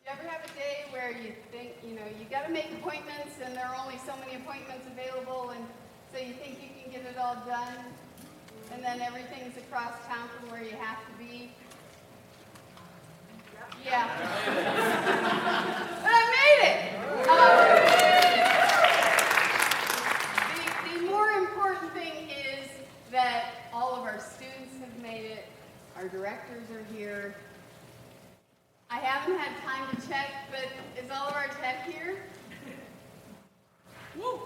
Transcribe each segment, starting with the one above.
You ever have a day where you think, you got to make appointments and there are only so many appointments available, and so you think you can get it all done, and then everything's across town from where you have to be? Yeah. But I made it! The more important thing is that all of our students have made it, our directors are here. I haven't had time to check, but is all of our tech here? Woo!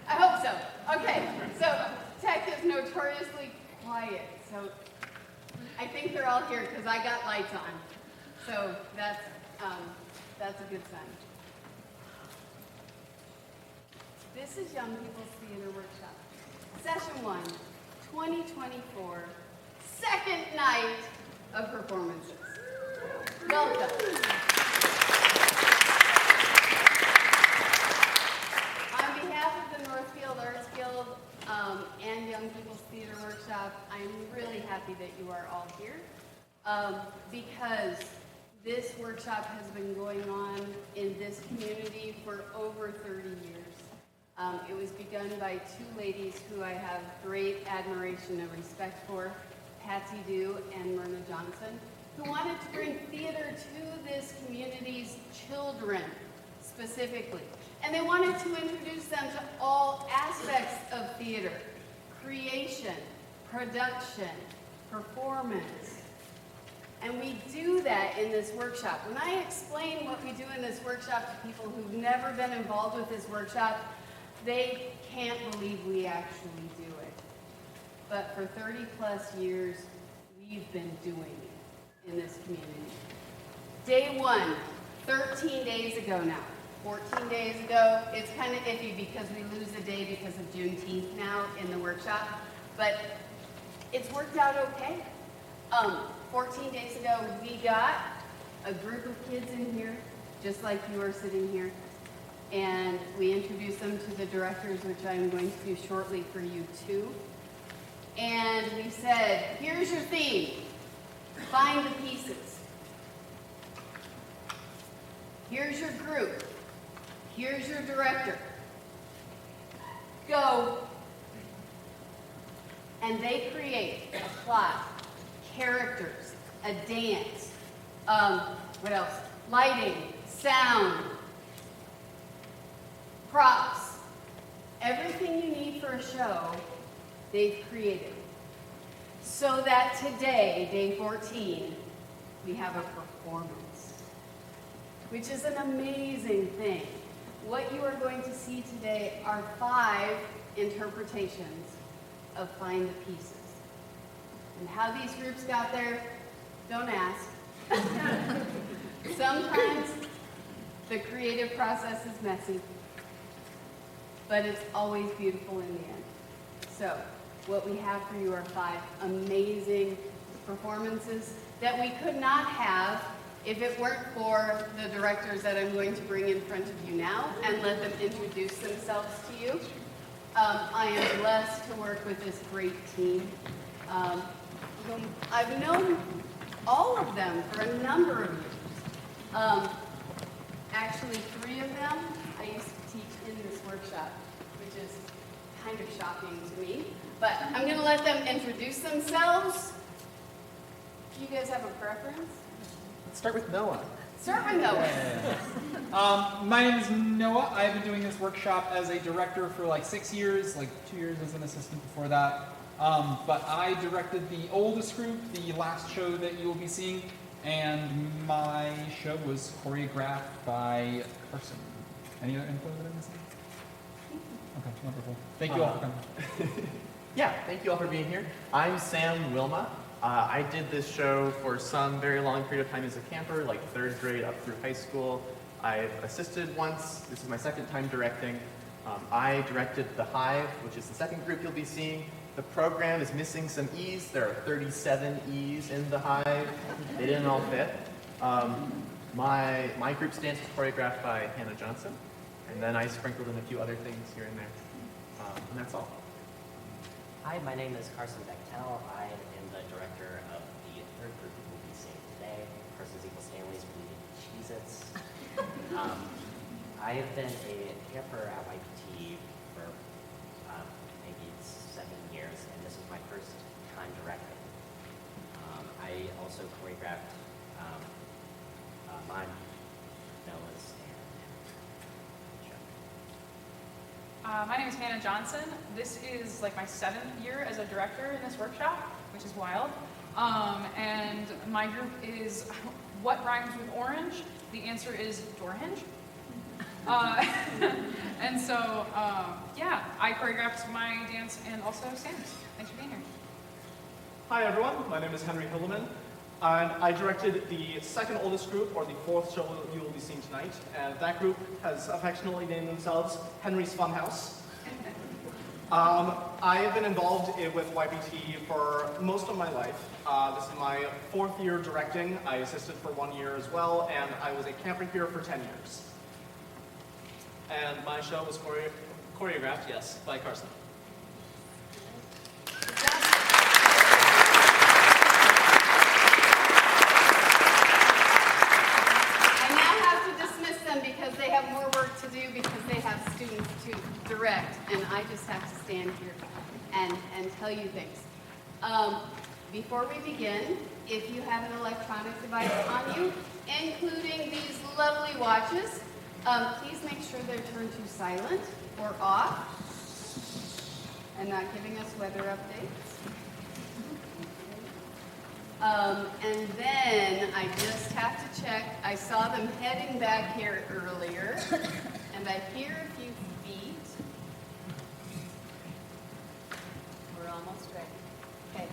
I hope so. Okay, so tech is notoriously quiet, so I think they're all here because I got lights on. So that's a good sign. This is Young People's Theater Workshop. Session 1, 2024, second night of performances. Welcome. On behalf of the Northfield Arts Guild and Young People's Theater Workshop, I'm really happy that you are all here because this workshop has been going on in this community for over 30 years. It was begun by two ladies who I have great admiration and respect for, Patsy Dew and Myrna Johnson, who wanted to bring theater to this community's children specifically. And they wanted to introduce them to all aspects of theater: creation, production, performance. And we do that in this workshop. When I explain what we do in this workshop to people who've never been involved with this workshop, they can't believe we actually do it. But for 30 plus years, we've been doing it in this community. Day 1, 13 days ago now. 14 days ago, it's kind of iffy because we lose a day because of Juneteenth now in the workshop, but it's worked out okay. 14 days ago, we got a group of kids in here, just like you are sitting here, and we introduced them to the directors, which I'm going to do shortly for you too. And we said, here's your theme. Find the pieces. Here's your group. Here's your director. Go. And they create a plot, characters, a dance, what else? Lighting, sound, props. Everything you need for a show, they've created. So that today, day 14, we have a performance, which is an amazing thing. What you are going to see today are 5 interpretations of Find the Pieces. And how these groups got there, don't ask. Sometimes the creative process is messy, but it's always beautiful in the end. So, what we have for you are 5 amazing performances that we could not have if it weren't for the directors that I'm going to bring in front of you now and let them introduce themselves to you. I am blessed to work with this great team. I've known all of them for a number of years. Actually, 3 of them I used to teach in this workshop, which is kind of shocking to me. But I'm going to let them introduce themselves. Do you guys have a preference? Let's start with Noah. Start with Noah. My name is Noah. I've been doing this workshop as a director for like 6 years, like 2 years as an assistant before that. But I directed the oldest group, the last show that you will be seeing, and my show was choreographed by Carson. Any other info that I'm missing? Okay, wonderful. Thank you all for coming. Yeah, thank you all for being here. I'm Sam Wilma. I did this show for some very long period of time as a camper, like 3rd grade up through high school. I've assisted once. This is my 2nd time directing. I directed The Hive, which is the 2nd group you'll be seeing. The program is missing some E's. There are 37 E's in The Hive. They didn't all fit. My group's dance was choreographed by Hannah Johnson, and then I sprinkled in a few other things here and there. And that's all. Hi, my name is Carson Bechtel. I am the director of the 3rd group you will be seeing today, Persons Equal Stanley's Bleeding Cheez-Its. I have been a camper at YPT for maybe 7 years, and this is my first time directing. I also choreographed mine, Noah's, and My name is Hannah Johnson. This is like my 7th year as a director in this workshop, which is wild. And my group is What Rhymes with Orange? The answer is Door Hinge. And so, yeah, I choreographed my dance and also Sam's. Thanks for being here. Hi everyone, my name is Henry Hilleman, and I directed the 2nd oldest group, or the 4th show you will be seeing tonight, and that group has affectionately named themselves Henry's Funhouse. I have been involved with YPT for most of my life. This is my 4th year directing. I assisted for 1 year as well, and I was a camper here for 10 years. And my show was choreographed, yes, by Carson. Because they have more work to do because they have students to direct, and I just have to stand here and tell you things. Before we begin, if you have an electronic device on you, including these lovely watches, please make sure they're turned to silent or off and not giving us weather updates. And then I just have to check. I saw them heading back here earlier, and I hear a few feet. We're almost ready. Okay.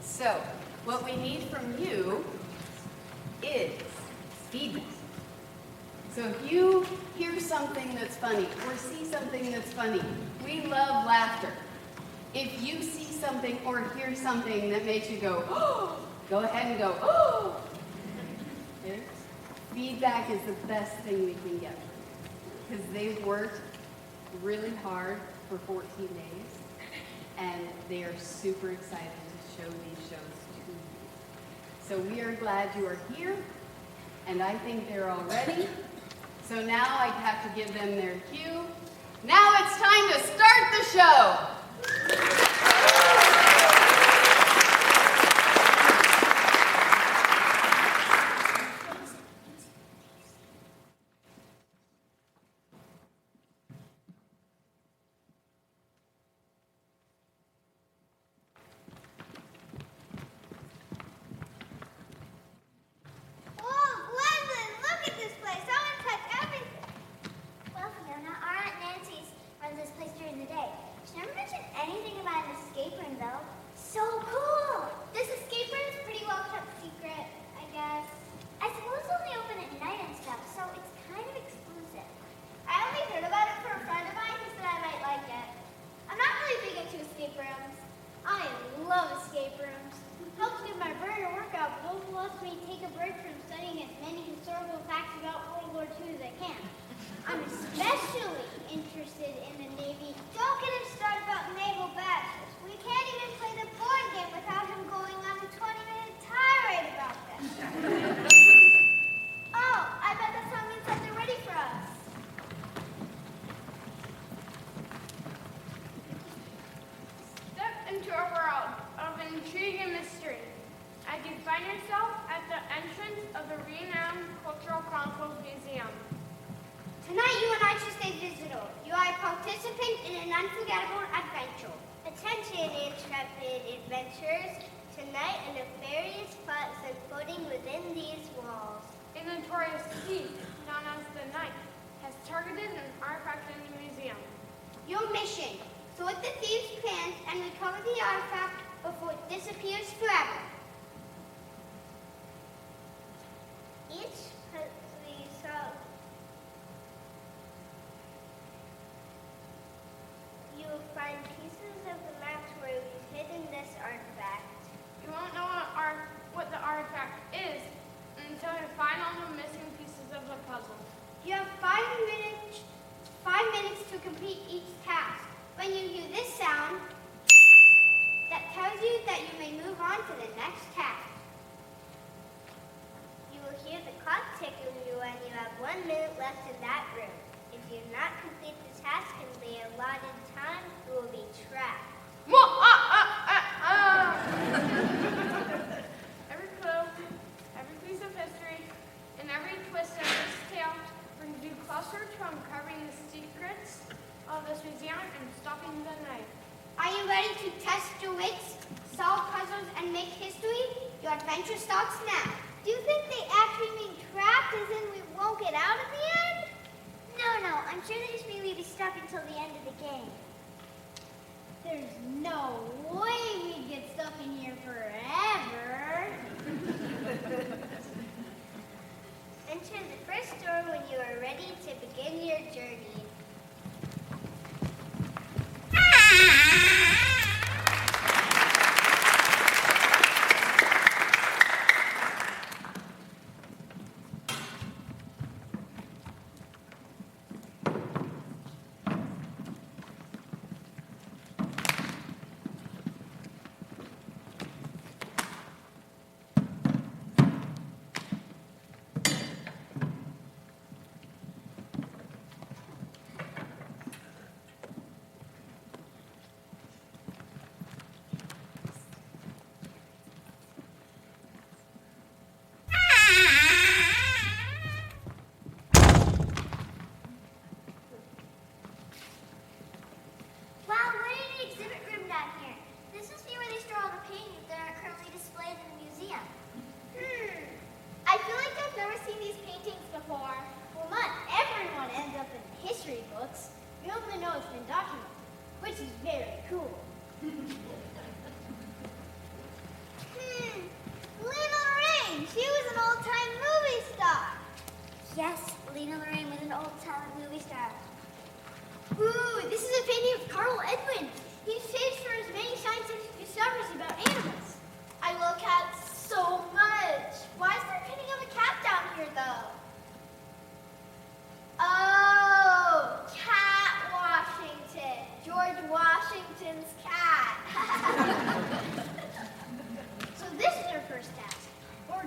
So, what we need from you is feedback. So if you hear something that's funny or see something that's funny, we love laughter. If you see something or hear something that makes you go, oh, go ahead and go, oh! Feedback is the best thing we can get because they've worked really hard for 14 days and they are super excited to show these shows to you. So we are glad you are here, and I think they're all ready. So now I have to give them their cue. Now it's time to start the show.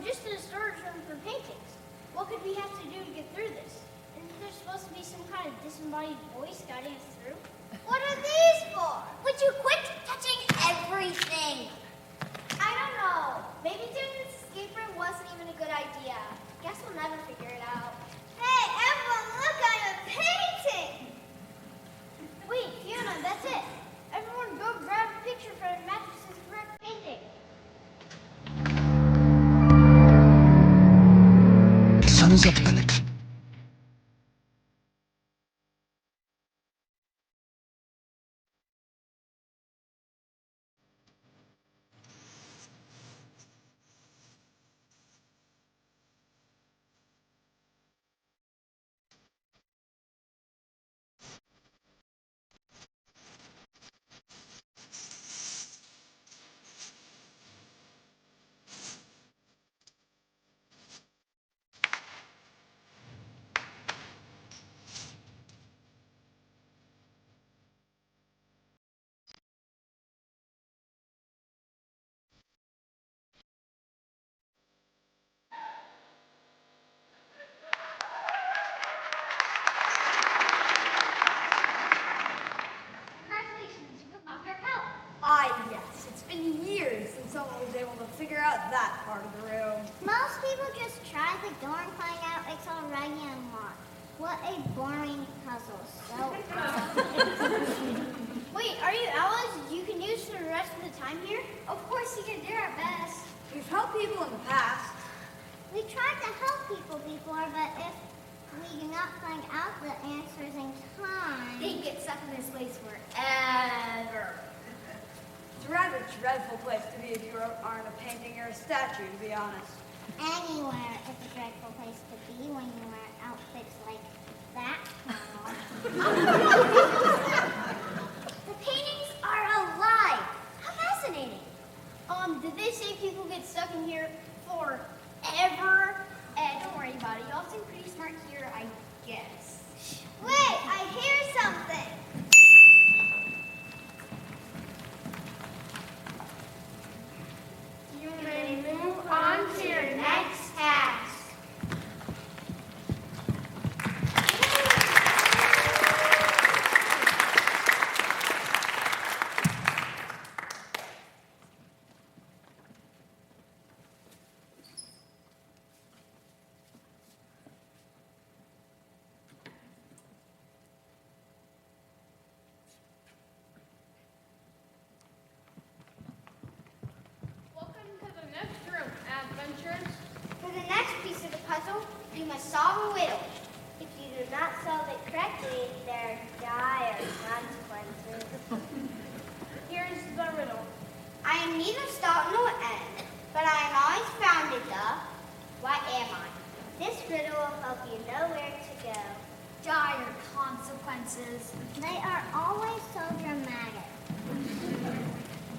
Just in a storage room for paintings. What could we have to do to get through this? And a disembodied voice guiding us through? What are these for? Would you quit touching everything? I don't know. Maybe doing this escape room wasn't even a good idea. Guess we'll never figure it out. Hey, everyone, look, I'm painting! Wait, Fiona, that's it. Everyone go grab a picture for the mattress's correct painting. Sun's up and Congratulations, you got your help. Ah, yes. It's been years since someone was able to figure out that part of the room. Most people just try the door and find out it's already unlocked. What a boring puzzle. So wait, are you allies you can use for the rest of the time here? Of course you can do our best. We've helped people in the past. We tried to help people before, but if we do not find out the answers in time, They get stuck in this place forever. It's a rather dreadful place to be if you aren't a painting or a statue, to be honest. anywhere is a dreadful place to be when you wear outfits like that. The paintings are alive. How fascinating. Did they say people get stuck in here forever? Don't worry about it. Y'all seem pretty smart here, I guess. Wait, I hear something. You may move on to your next task. Welcome to the next room, adventurers. For the next piece of the puzzle, you must solve a riddle. If you do not solve it correctly, there are dire consequences. Here's the riddle. I am neither start nor end, but I am always founded the... What am I? This riddle will help you know where to go. Dire consequences. They are always so dramatic.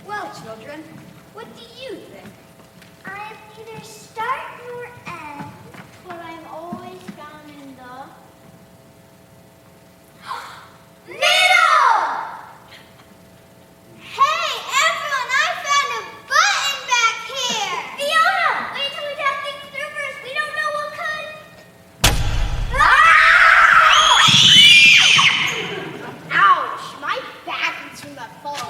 Well, children, what do you think? I am neither start nor end, but I'm always found in the... Middle! Hey, everyone, I found a button back here! Fiona, wait till we talk things through first. We don't know what could... Ouch! My back is from that fall.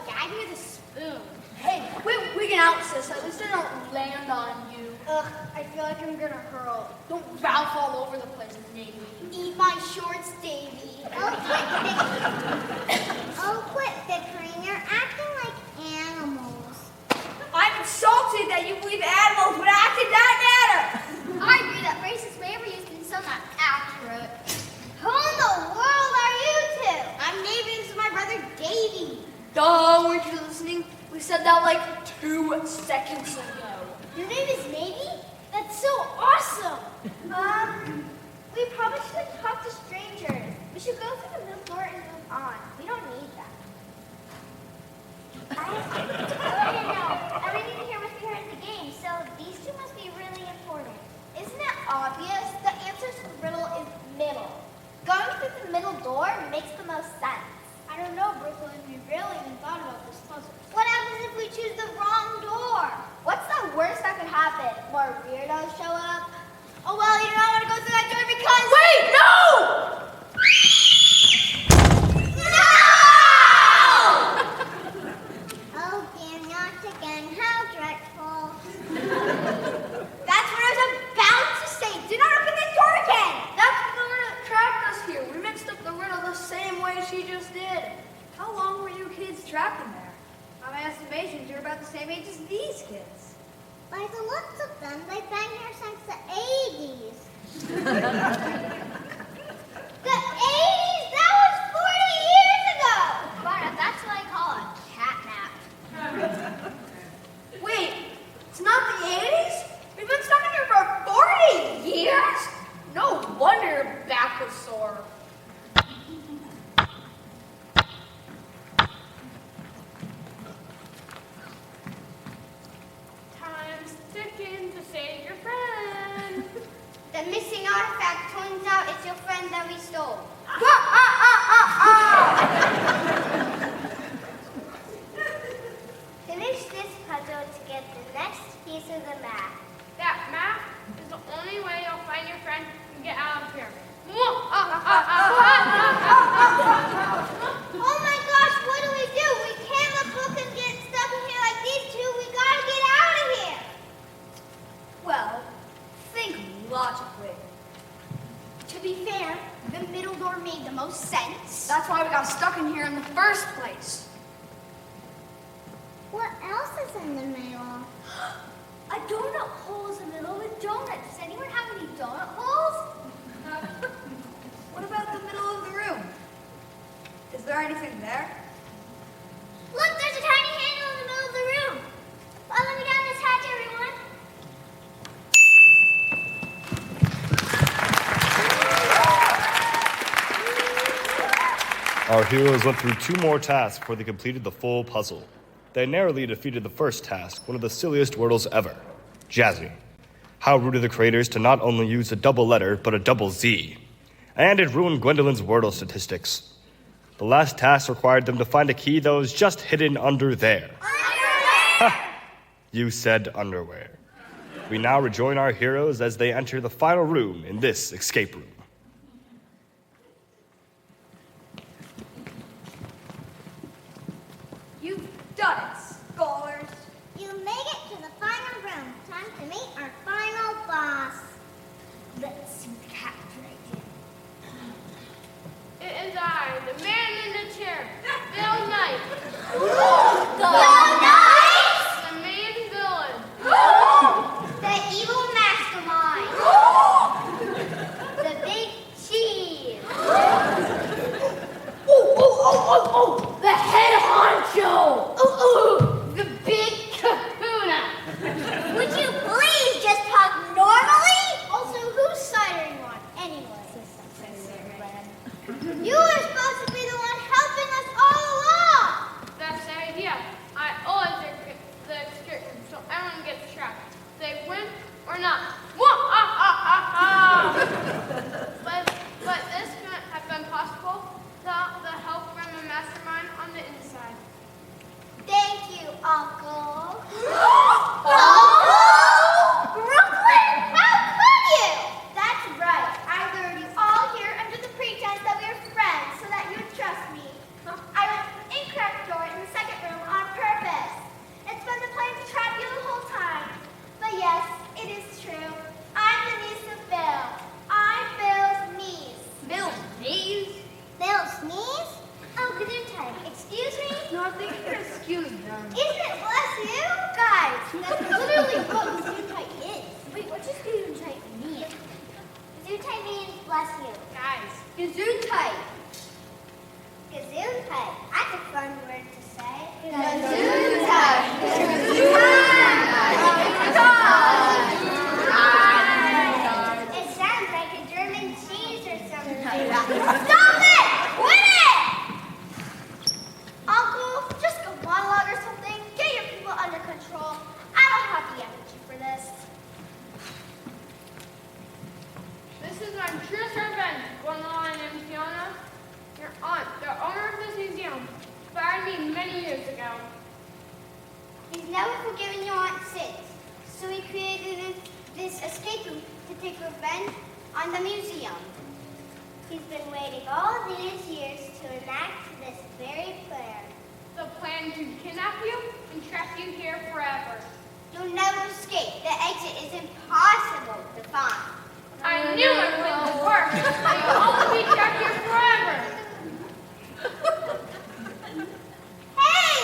Gag me with a spoon. Hey, we can outsist. At least I don't land on you. Ugh, I feel like I'm gonna hurl. Don't bounce all over the place, Navy. Eat my shorts, Davy. Oh, quit bickering. You're acting like animals. I'm insulted that you believe animals would act in that manner. I agree that racist may ever used in some not accurate. Who in the world are you two? I'm Navy. This is my brother, Davy. Duh, weren't you listening? We said that like 2 seconds ago. Your name is Navy? That's so awesome. We probably shouldn't talk to strangers. We should go through the middle door and move on. We don't need that. I didn't know. Everything here must be part of the game, so these two must be really important. Isn't that obvious? The answer to the riddle is middle. Going through the middle door makes the most sense. I don't know, Brooklyn. We really even thought about this puzzle. What happens if we choose the wrong door? What's the worst that could happen? More weirdos show up? Oh, well, you don't want to go through that door because... Wait, no! trapped in there. By my estimations, you're about the same age as these kids. By the looks of them, they've been here since the 80s. The 80s? That was 40 years ago! But that's what I call a cat nap. Wait, it's not the 80s? We've been stuck in here for 40 years? No wonder your back was sore. Time's ticking to save your friend. The missing artifact turns out it's your friend that we stole. Finish this puzzle to get the next piece of the map. That map is the only way you'll find your friend and get out of here. Oh my gosh, what do? We can't let Brooklyn get stuck in here like these two. We gotta get out of here. Well, think logically. To be fair, the middle door made the most sense. That's why we got stuck in here in the first place. What else is in the middle? A donut hole is in the middle with donuts. Does anyone have any donut holes? What about the middle of the room? Is there anything there? Look, there's a tiny handle in the middle of the room. Follow me down this hatch, everyone. Our heroes went through 2 more tasks before they completed the full puzzle. They narrowly defeated the first task, one of the silliest wordles ever, Jazzy. How rude of the creators to not only use a double letter, but a double Z. And it ruined Gwendolyn's wordle statistics. The last task required them to find a key that was just hidden under there. Underwear! You said underwear. We now rejoin our heroes as they enter the final room in this escape room. You've done it, scholars. You made it to the final room. Time to meet our final boss. Let's see the cat dragon. It is I, the man in the chair, Bill Knight, Go Knights! the main villain. The evil mastermind. The big cheese. Oh, the head honcho. The big kahuna. Would you please just talk normally? Also, who's cider you want anyway? You were supposed to be the one helping us all along. That's the idea. I always the excursion so everyone gets trapped. They win or not. But this couldn't have been possible without the help from the mastermind on the inside. Thank you, Uncle. Uncle? Brooklyn, how could you? That's right. I lured you all here under the pretense that we are friends so that you would trust me. I went through the incorrect door in the second room on purpose. It's been the plan to trap you the whole time. But yes, it is true. I'm the niece of Bill. I'm Bill's niece. Bill's knees? Bill's niece? Oh, Gesundheit. Excuse me? No, I think you're excuse them. Isn't it bless you? Guys, that's literally what Gesundheit is. Wait, what does Gesundheit mean? Gesundheit means bless you. Guys, Gesundheit. Gesundheit. That's a fun word to say. Gesundheit. It sounds like a German cheese or something. Stop it! Quit it! Uncle, just go monologue or something. Get your people under control. I don't have the energy for this. this is my truest revenge, Gwendolyn and Fiona. Your aunt, the owner of this museum, fired me many years ago. He's never forgiven your aunt since, so he created this escape room to take revenge on the museum. He's been waiting all these years to enact this very plan. The plan to kidnap you and trap you here forever. You'll never escape. The exit is impossible to find. I knew my plan would work. You'll only be trapped here forever. Hey,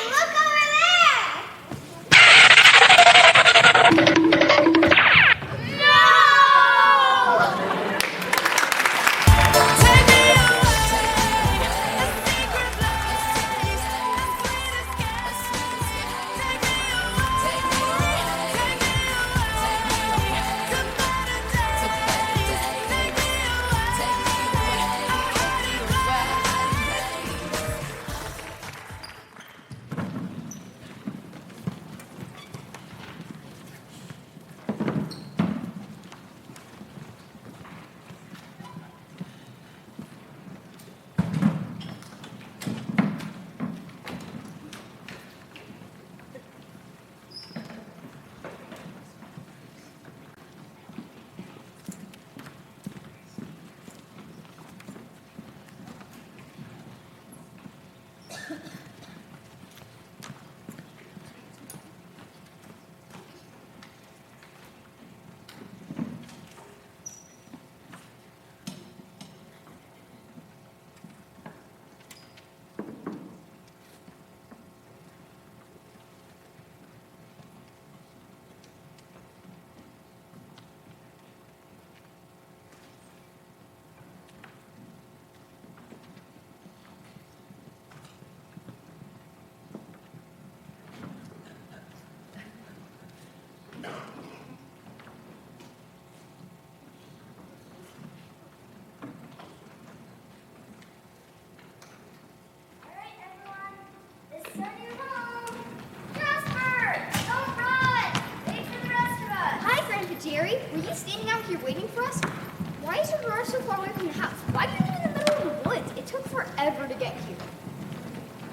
you are so far away from the house, why do you live in the middle of the woods? It took forever to get here.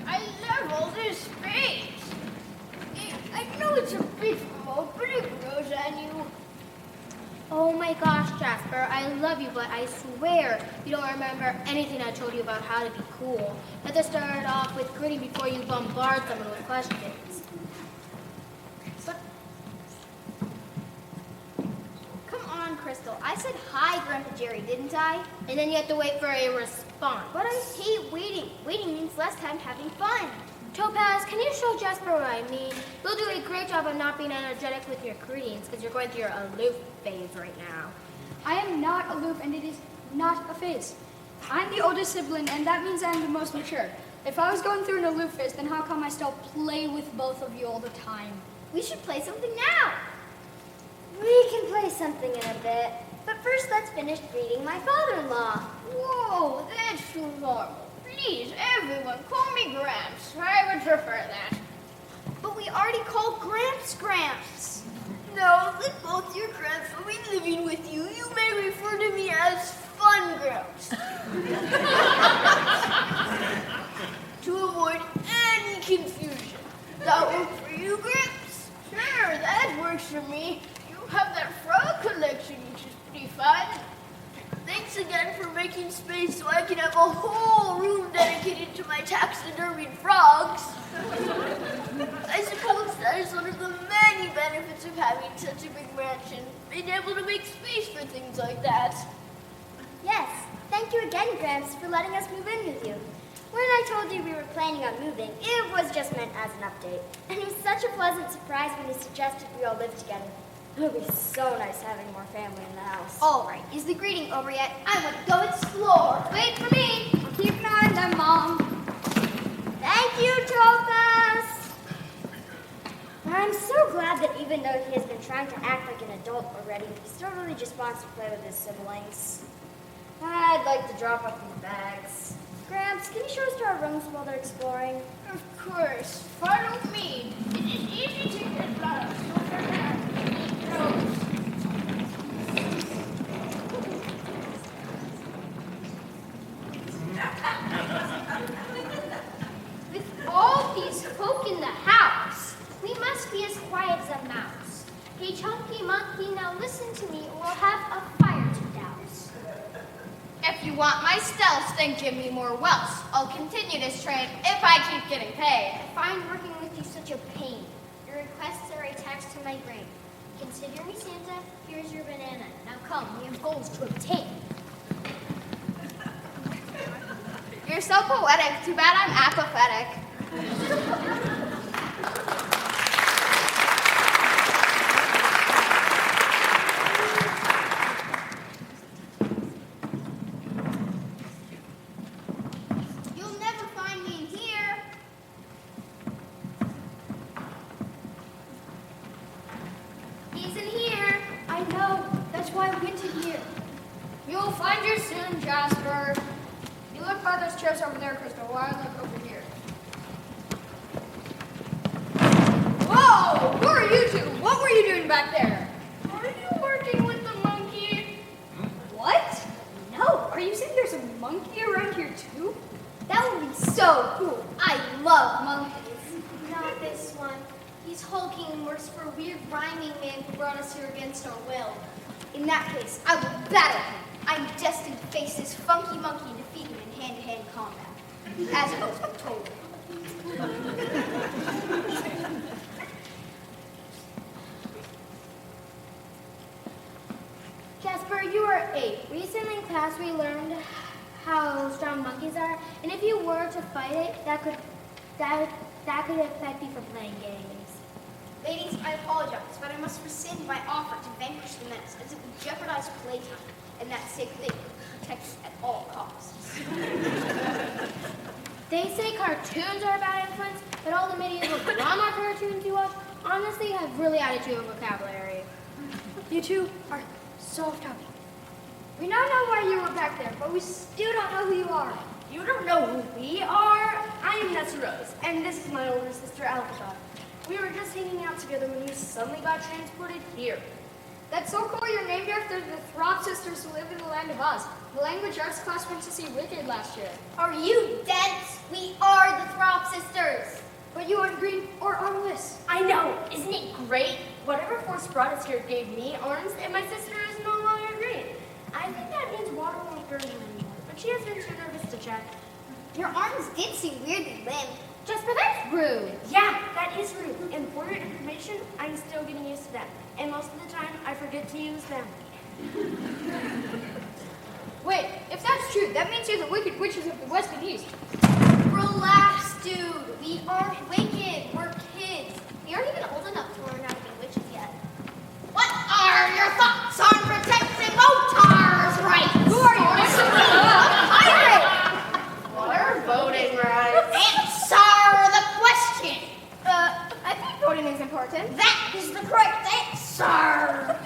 I love all this space. I know it's a big remote, but it grows on you. Oh my gosh, Jasper, I love you, but I swear you don't remember anything I told you about how to be cool. Let's start off with greeting before you bombard someone with questions. Come on, Crystal. I said hi, Grandpa Jerry, didn't I? And then you have to wait for a response. But I hate waiting. Waiting means less time having fun. Topaz, can you show Jasper what I mean? You'll do a great job of not being energetic with your greetings because you're going through your aloof phase right now. I am not aloof, and it is not a phase. I'm the oldest sibling, and that means I'm the most mature. If I was going through an aloof phase, then how come I still play with both of you all the time? We should play something now. We can play something in a bit. But first, let's finish greeting my father-in-law. Whoa, that's too normal. Please, everyone, call me Gramps. I would prefer that. But we already called Gramps Gramps. No, let both your Gramps will be living with you. You may refer to me as Fun Gramps. To avoid any confusion. That work for you, Gramps? Sure, that works for me. You have that frog collection, which is pretty fun. Thanks again for making space so I can have a whole room dedicated to my taxidermied frogs. I suppose that is one of the many benefits of having such a big mansion, being able to make space for things like that. Yes, thank you again, Gramps, for letting us move in with you. When I told you we were planning on moving, it was just meant as an update. And it was such a pleasant surprise when you suggested we all live together. It would be so nice having more family in the house. All right, is the greeting over yet? I want to go explore. Wait for me. I'll keep an eye on them, Mom. Thank you, Topaz. I'm so glad that even though he has been trying to act like an adult already, he still really just wants to play with his siblings. I'd like to drop off these bags. Gramps, can you show us to our rooms while they're exploring? Of course, follow me. It is easy to get lost over there. With all these folk in the house, we must be as quiet as a mouse. Hey, chunky monkey, now listen to me, or we'll have a fire to douse. If you want my stealth, then give me more wealth. I'll continue this trade if I keep getting paid. I find working with you such a pain. Your requests are a tax to my brain. Consider me Santa, here's your banana. Now come, we have goals to obtain. You're so poetic. Too bad I'm apathetic. You'll never find me in here. He's in here. I know. That's why I went in here. You'll find you soon, Jasper. You look by those chairs over there, Crystal, while I look over here. Whoa! Who are you two? What were you doing back there? Are you working with the monkey? What? No. Are you saying there's a monkey around here too? That would be so cool. I love monkeys. Not this one. He's hulking and works for a weird rhyming man who brought us here against our will. In that case, I will battle him. I'm destined to face this funky monkey and defeat him in hand-to-hand combat. As opposed to total. Jasper, you are 8. Recently in class we learned how strong monkeys are, and if you were to fight it, that could affect you from playing games. Ladies, I apologize, but I must rescind my offer to vanquish the menace, as it would jeopardize playtime, and that safe thing protects at all costs. They say cartoons are a bad influence, but all the medieval drama cartoons you watch honestly have really added to your vocabulary. You two are so off topic. We now know why you were back there, but we still don't know who you are. You don't know who we are? I am Nessa Rose, and this is my older sister, Alpha. We were just hanging out together when you suddenly got transported here. That's so cool you're named after the Throp sisters who live in the land of Oz. The language arts class went to see Wicked last year. Are you dense? We are the Throp sisters. But you aren't green or armless. I know, isn't it great? Whatever force brought us here gave me arms, and my sister is no longer green. I think that means water won't burn her anymore, but she has been too nervous to check. Your arms did seem weirdly limp. Jasper, that's rude. Yeah, that is rude. And for your information, I'm still getting used to them. And most of the time, I forget to use them. Wait, if that's true, that means you're the wicked witches of the West and East. Relax, dude. We aren't wicked. We're kids. We aren't even old enough to learn how to be witches yet. What are your thoughts on protecting Motar's rights? Who are you? Pirate! What are voting rights? Answer the question! I think voting is important. That is the correct answer!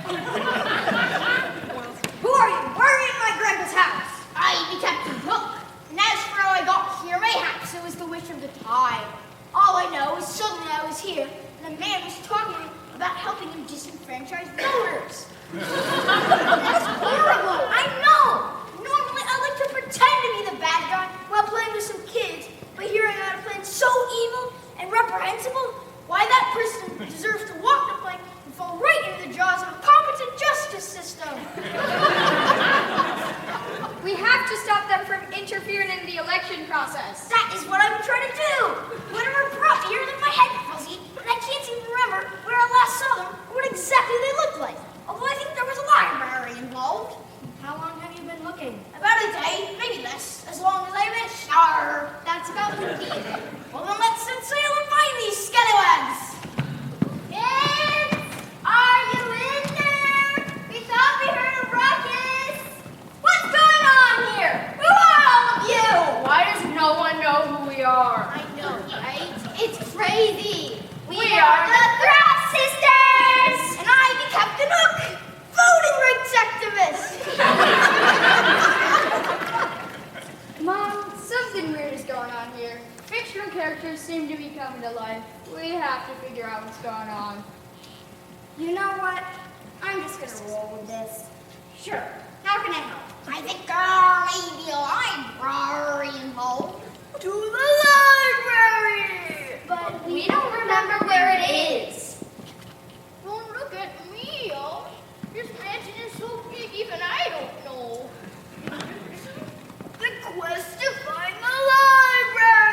Who are you? Where are you in my grandpa's house? I be Captain Hook. And as for how I got here, mayhaps it was the wish of the tide. All I know is suddenly I was here, and a man was talking about helping him disenfranchise voters. That's horrible. I know. Normally I like to pretend to be the bad guy while playing with some kids, but here I got a plan so evil and reprehensible, why that person deserves to walk the plank and fall right into the jaws of a competent justice system. We have to stop them from interfering in the election process. That is what I'm trying to do. Whatever brought me here is in my head, fuzzy, and I can't seem to remember where I last saw them or what exactly they looked like. Although I think there was a library involved. How long have you been looking? About a day, maybe less, as long as I've been sharp. That's about 50. Well, then let's set sail and find these scallywags. Kids! Are you in there? We thought we heard a ruckus. What's going on here? Who are all of you? Why does no one know who we are? I know, right? It's crazy. We are the Throp Sisters! And I be Captain Hook, voting rights activist. Mom, something weird is going on here. Fictional characters seem to be coming to life. We have to figure out what's going on. You know what? I'm just gonna roll with this. Sure. How can I help? I think maybe a library involved. To the library! But we don't remember where it is. Don't look at me, yo. This mansion is so big, even I don't know. The quest to find the library!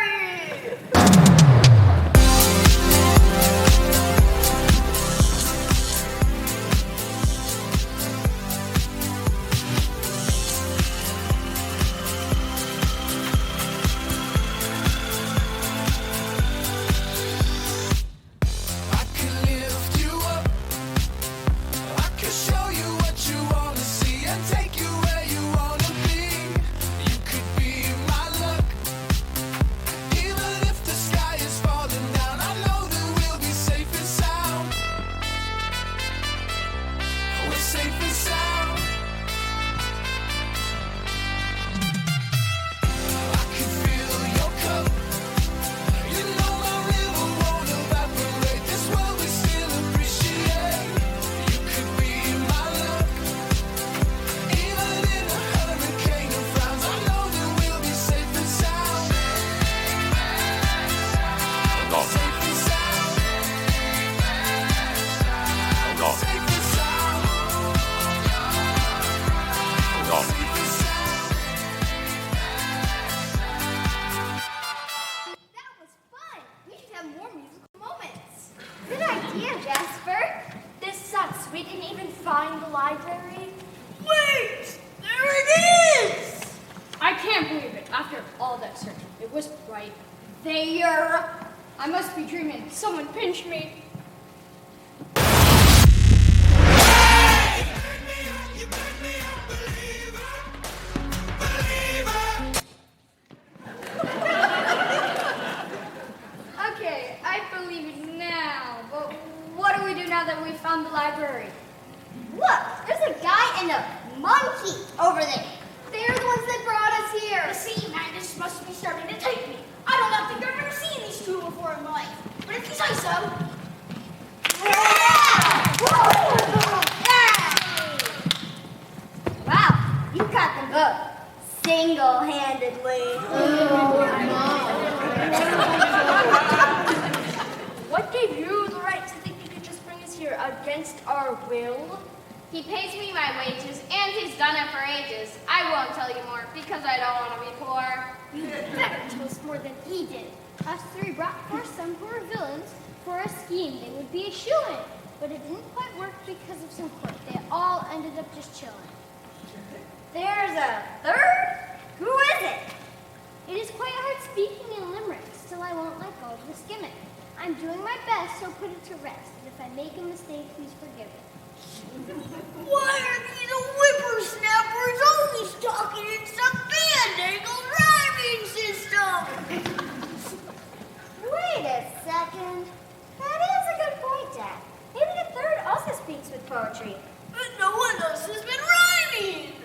It was right there. I must be dreaming. Someone pinch me. Okay, I believe it now. But what do we do now that we found the library? Look, there's a guy and a monkey over there. They're the ones that brought us here. You see, madness must be starting to take me. I do not think I've ever seen these two before in my life. But if you say so. Yeah! got them both. Single-handedly. What gave you the right to think you could just bring us here against our will? He pays me my wages, and he's done it for ages. I won't tell you more, because I don't want to be poor. You better tell us more than he did. Us three brought forth some poor villains for a scheme they would be a shoo-in. But it didn't quite work because of some quirk. They all ended up just chilling. There's a third? Who is it? It is quite hard speaking in limericks, still I won't let go of this gimmick. I'm doing my best, so put it to rest. And if I make a mistake, please forgive it. Why are these whippersnappers always talking in some band-angled rhyming system? Wait a second. That is a good point, Dad. Maybe the third also speaks with poetry. But no one else has been rhyming.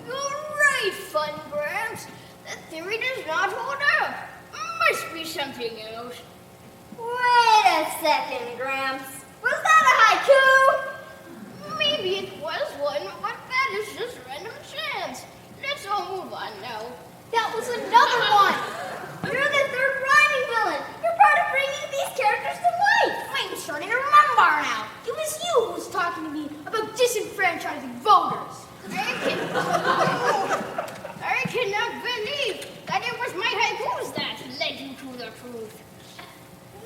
You're right, Fun Gramps. That theory does not hold up. Must be something else. Wait a second, Gramps. Was that a haiku? Maybe it was one, but that is just random chance. Let's all move on now. That was another one. You're the third rhyming villain. You're part of bringing these characters to life. I'm starting to remember now. It was you who was talking to me about disenfranchising voters. I cannot believe that it was my haikus that led you to the truth.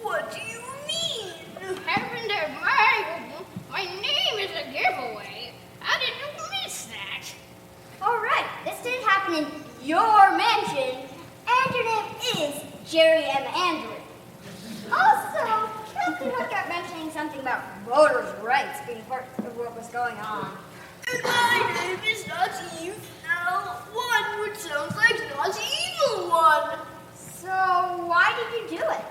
What do you mean? Heaven to my name is a giveaway. How did you miss that? All right, this did happen in your mansion, and your name is Jerry M. Andrew. Also, Captain Hook got mentioning something about voters' rights being part of what was going on. And my name is not Evil One, which sounds like not Evil One. So why did you do it?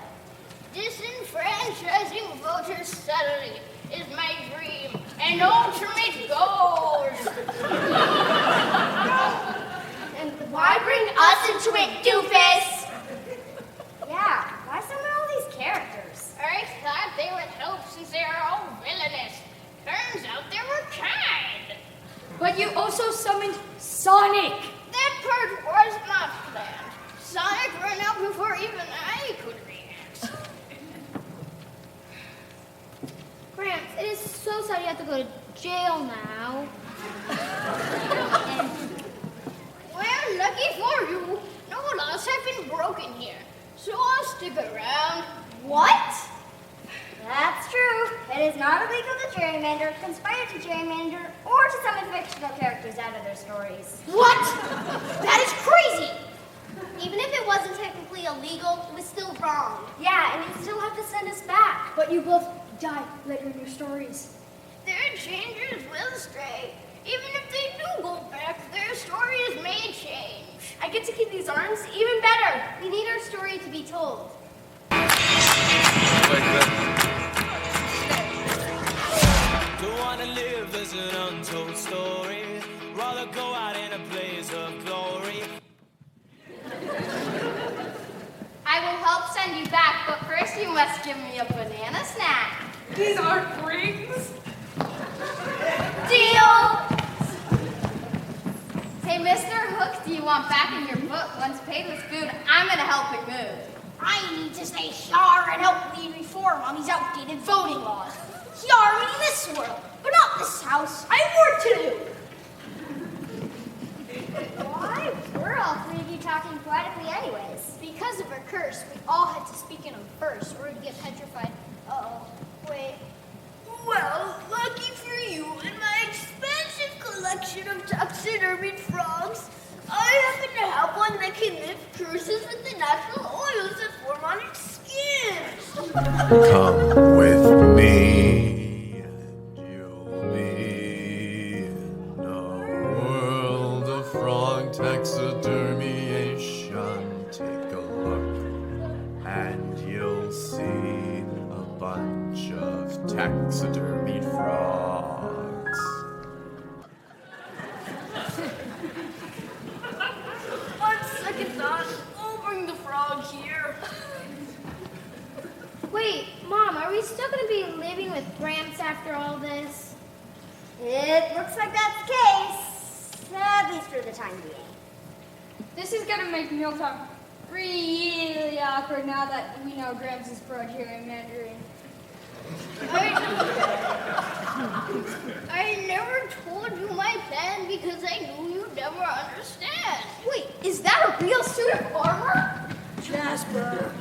Disenfranchising voters subtly is my dream and ultimate goal. And why bring us into it, doofus? Yeah, why summon all these characters? I thought they would help since they are all villainous. Turns out they were kind. But you also summoned Sonic. That part was not planned. Sonic ran out before even I could react. Gramps, it is so sad you have to go to jail now. Well, lucky for you, no laws have been broken here, so I'll stick around. What? That's true. It is not illegal to gerrymander, conspire to gerrymander, or to summon fictional characters out of their stories. What? That is crazy! Even if it wasn't technically illegal, it was still wrong. Yeah, and you still have to send us back. But you both die later in your stories. Their changers will stray. Even if they do go back, their stories may change. I get to keep these arms even better. We need our story to be told. Don't wanna live as an untold story. Rather go out in a blaze of glory. I will help send you back, but first you must give me a banana snack. These aren't rings. Deal! Hey, Mr. Hook, do you want back in your book? Once paid with food, I'm gonna help it move. I need to stay sharp and help lead reform on these outdated voting laws. Yarn in this world, but not this house. I have work to do. Why were all three of you talking poetically anyways? Because of a curse, we all had to speak in them first, or we'd get petrified. Uh-oh. Wait. Well, lucky for you, in my expansive collection of taxidermied frogs, I happen to have one that can live cruises with the natural oils that form on its skin. Come with me, and you'll be in a world of frog taxidermiation. Take a look, and you'll see a bunch of taxidermied frogs. On second thought, I'll bring the frog here. Wait, Mom, are we still going to be living with Gramps after all this? It looks like that's the case. At least for the time being. This is gonna make mealtime really awkward now that we know Gramps is pro hearing Mandarin. I never told you my plan because I knew you'd never understand. Wait, is that a real suit of armor? Jasper.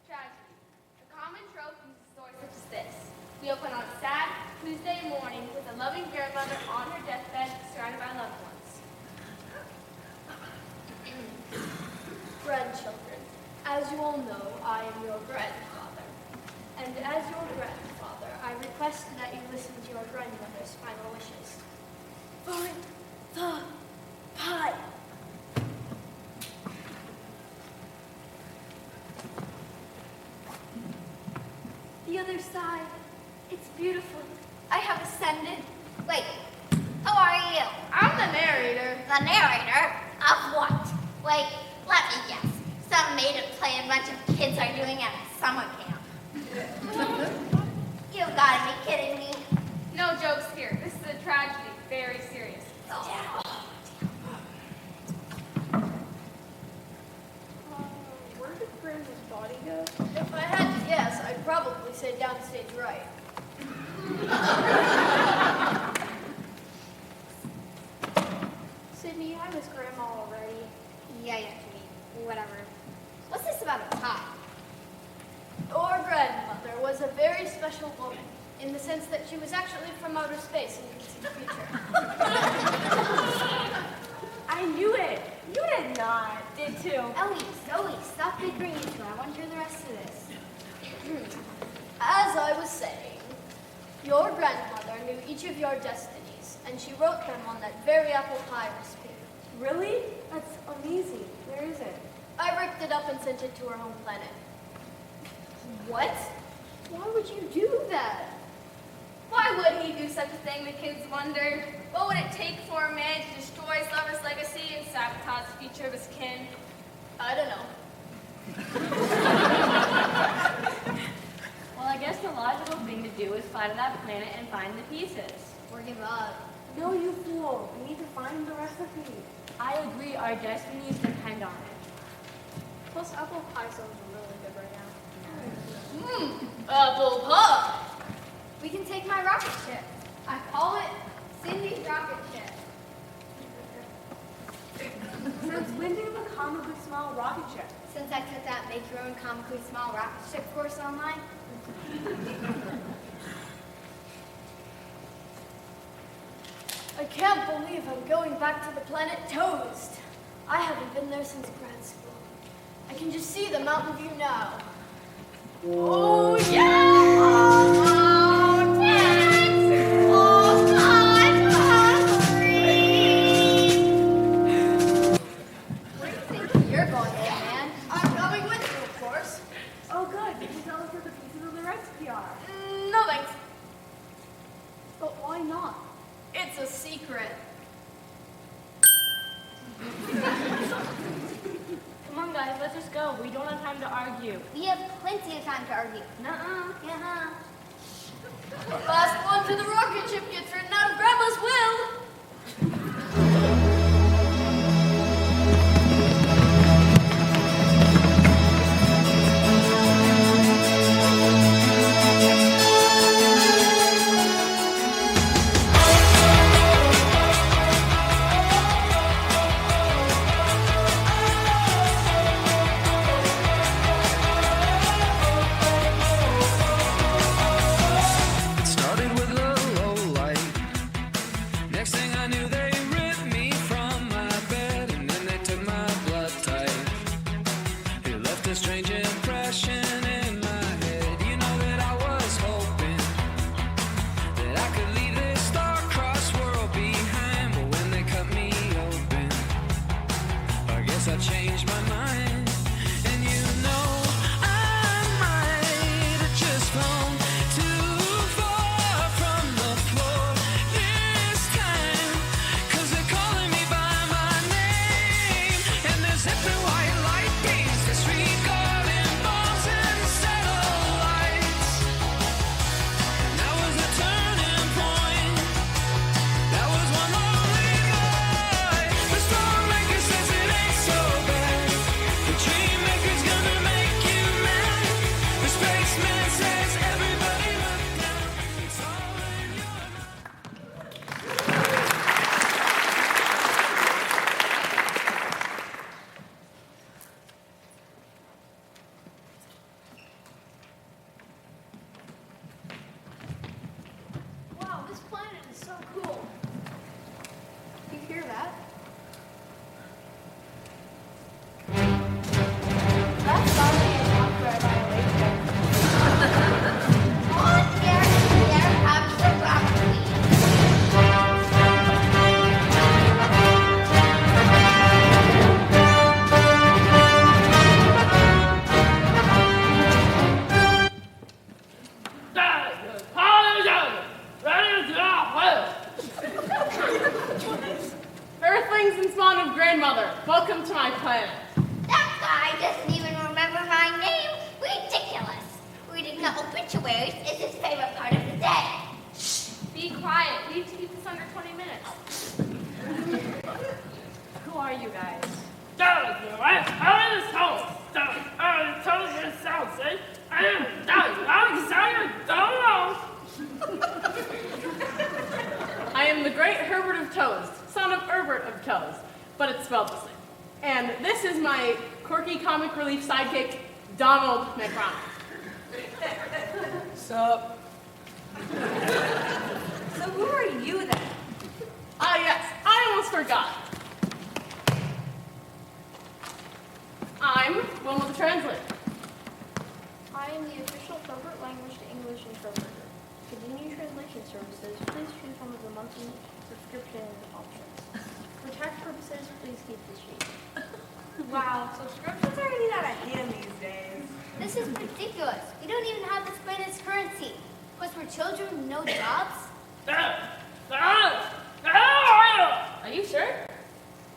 Tragedy. A common trope uses stories such as this. We open on a sad Tuesday morning with a loving grandmother on her deathbed surrounded by loved ones. Grandchildren, as you all know, I am your grandfather. And as your grandfather, I request that you listen to your grandmother's final wishes. For the pie. The other side. It's beautiful. I have ascended. Wait, who are you? I'm the narrator. The narrator? Of what? Wait, let me guess. Some made-up play a bunch of kids are doing at a summer camp. You gotta be kidding me. No jokes here. This is a tragedy. Very serious. Where did Gram's body go? If I had to guess, I'd probably say downstage right. Sydney, I was Grandma already. Yeah, Jimmy. Whatever. What's this about a tie? Your grandmother was a very special woman, in the sense that she was actually from outer space and could see the future. I knew it. You did not. Did too. Ellie, Zoe, stop bickering you two. I want to hear the rest of this. As I was saying, your grandmother knew each of your destinies, and she wrote them on that very apple pie recipe. Really? That's amazing. Where is it? I ripped it up and sent it to her home planet. What? Why would you do that? Why would he do such a thing, the kids wondered. What would it take for a man to destroy his lover's legacy and sabotage the future of his kin? I don't know. Well, I guess the logical thing to do is fly to that planet and find the pieces. Or give up. No, you fool. We need to find the recipe. I agree, our destinies depend on it. Plus, apple pie sounds really good right now. Apple pie. We can take my rocket ship. I call it Cindy's rocket ship. Since when did you become a good small rocket ship? Since I took that make your own comically small rocket ship course online. I can't believe I'm going back to the planet Toast. I haven't been there since grad school. I can just see the Mountain View now. Oh, yeah! time to argue. We have plenty of time to argue. Nuh-uh. Yeah. Last one to the rocket ship gets written out of Grandma's will. Started with a low light. Next thing I knew, they ripped me from my bed, and then they took my blood type. It left a strange impression in my head. You know that I was hoping that I could leave this star-crossed world behind, but when they cut me open, I guess I changed my mind. And you know, I might have just flown too far from the floor this time, 'cause they're calling me by my name, and there's zipping white light beams disregarding bombs and satellites. That was the turning point. That was one lonely night. The storm maker says it ain't so bad. The dream maker's gonna make you mad. The spaceman says everybody look down. It's all in your mind. Wow, this planet is so cool. You hear that? That's probably a copyright violation. On there comes the rocket. Earthlings and spawn of grandmother, welcome to my planet. That guy doesn't even remember my name. Ridiculous. Reading the obituaries is his favorite part of the day. Be quiet. We need to keep this under 20 minutes. Who are you guys? I am the great Herbert of Toes, son of Herbert of Toes, but it's spelled the same. And this is my quirky comic relief sidekick, Donald McRonald. Sup? So who are you then? Ah, yes, I almost forgot. I'm Wilma the Translator. I am the official Herbert language to English interpreter. To continue translation services, please choose one of the monthly subscription options. For tax purposes, please keep this sheet. Wow, subscriptions are getting out of hand these days. This is ridiculous. We don't even have this planet's currency. Plus, we're children with no jobs. Are you sure?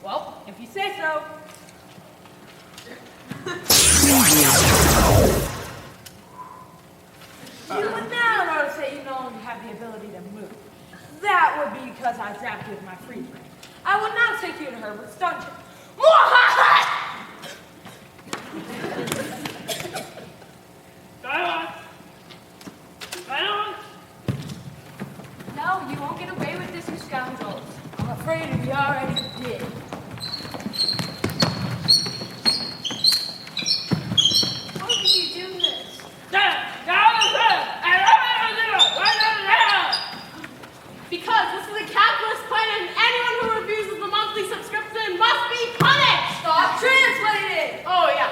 Well, if you say so. You would now notice that you no longer have the ability to move. That would be because I zapped you with my freeze ray. I would now take you to Herbert's dungeon. No, you won't get away with this, you scoundrels. I'm afraid we already did. How did you do this? Because this is a capitalist planet and anyone who refuses the monthly subscription must be punished! Stop translating! Oh, yeah.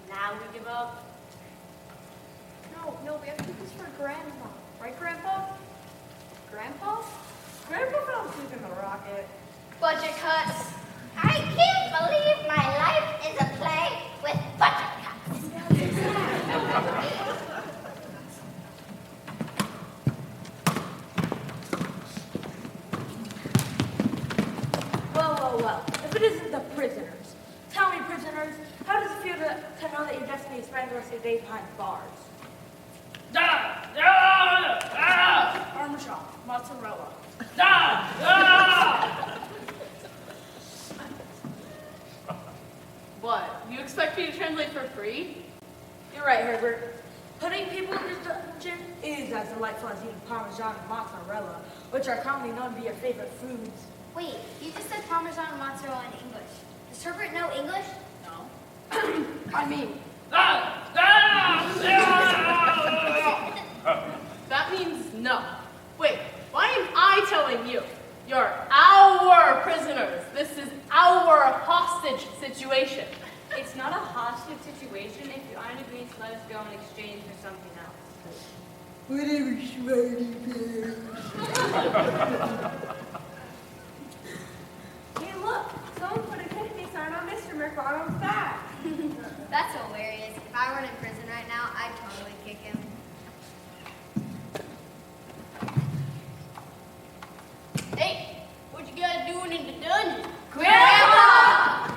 Now we give up. No, we have to do this for Grandpa. Right, Grandpa? Grandpa? Grandpa found food in the rocket. Budget cuts. I can't believe my life is a play with budget cuts. Well. If it isn't the prisoners. Tell me, prisoners, how does it feel to know that your destiny is spending the rest of your days behind bars? Parmesan, mozzarella. What? You expect me to translate for free? You're right, Herbert. Putting people in this dungeon is as delightful as eating Parmesan and mozzarella, which are commonly known to be your favorite foods. Wait, you just said Parmesan and mozzarella in English. Does Herbert know English? No. I mean, That means no. Wait, why am I telling you? You're our prisoners. This is our hostage situation. It's not a hostage situation if you aren't agreeing to let us go in exchange for something else. whatever, smarty pants. Hey, look! Someone put a kick me sign on Mr. McDonald's back. That's hilarious. If I were in prison right now, I'd totally kick him. Hey, what you guys doing in the dungeon? Grandpa!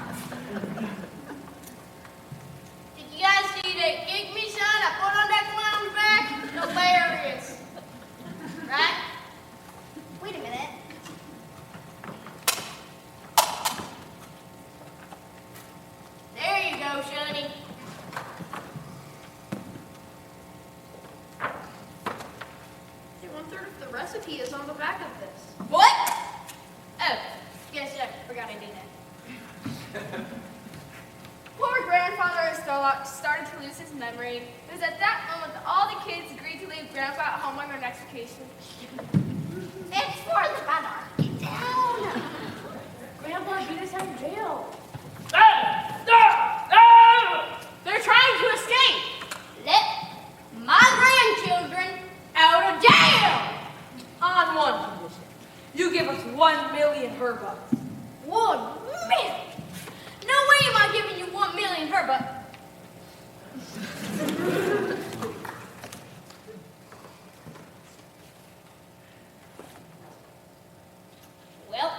Did you guys see that kick me sign I put on that clown's back? Hilarious. Right? Wait a minute. There you go, Shoney. I wonder if the recipe is on the back of this. What? Oh, guess I forgot I did that. Poor grandfather started to lose his memory. It was at that moment that all the kids agreed to leave Grandpa at home on their next vacation. It's for the banner. Get down. Grandpa beat us out of jail. They're trying to escape. Let my grandchildren out of jail. On one condition. You give us 1 million herbucks. 1 million. No way am I giving you 1 million herbucks. Well,